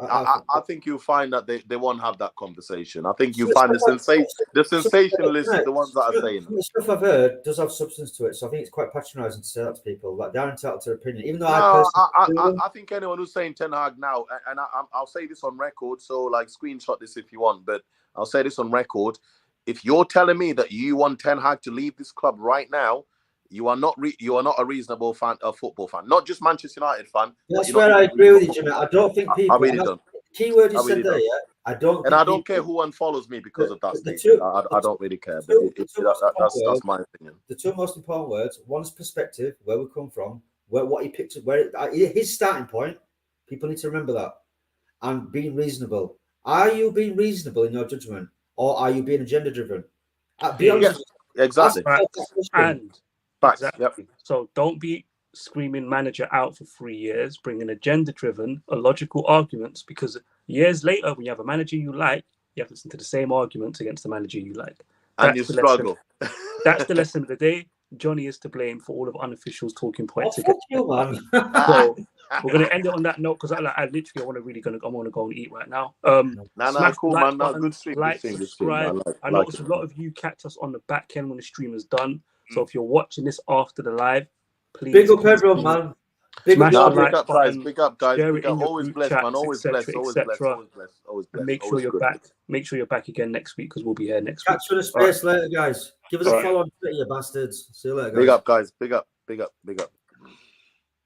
I think you'll find that they won't have that conversation. I think you'll find the sensationalists are the ones that are saying the stuff I've heard does have substance to it, so I think it's quite patronising to say that to people. Like, they're entitled to their opinion, even though I think anyone who's saying Ten Hag now, and I'll say this on record, so like screenshot this if you want, but I'll say this on record. If you're telling me that you want Ten Hag to leave this club right now, you are not a reasonable fan, a football fan, not just Manchester United fan. That's where I agree with you, Jimmy. I don't think people. I really don't. Keyword you said there, yeah. I don't. And I don't care who unfollows me because of that statement. I don't really care. But that's my opinion. The 2 most important words: one is perspective, where we come from, what he picked up, his starting point. People need to remember that, and being reasonable. Are you being reasonable in your judgment, or are you being agenda driven? Be honest. Yes, exactly. Exactly. So don't be screaming manager out for 3 years, bringing agenda-driven, illogical arguments, because years later, when you have a manager you like, you have to listen to the same arguments against the manager you like. And you struggle. That's the lesson of the day. Johnny is to blame for all of unofficial's talking points. Fuck you, man. So we're gonna end it on that note because I literally I want to go and eat right now. Nah, cool, man. Nah, button, good stream. like, Good stream. subscribe. I noticed a lot of you catch us on the back end when the stream is done. So if you're watching this after the live, please Big up everyone, man. Smash the big like up, button, guys. Big up, guys. share Big it in up. your Always group blessed, chats, man. Always blessed. Always blessed. Always blessed. Always blessed. And make sure always you're good. back. Make sure you're back again next week because we'll be here next week. Catch you in a space later, guys. Give us a follow on Twitter, you bastards. See you later, guys. Big up, guys. Big up. Big up. Big up.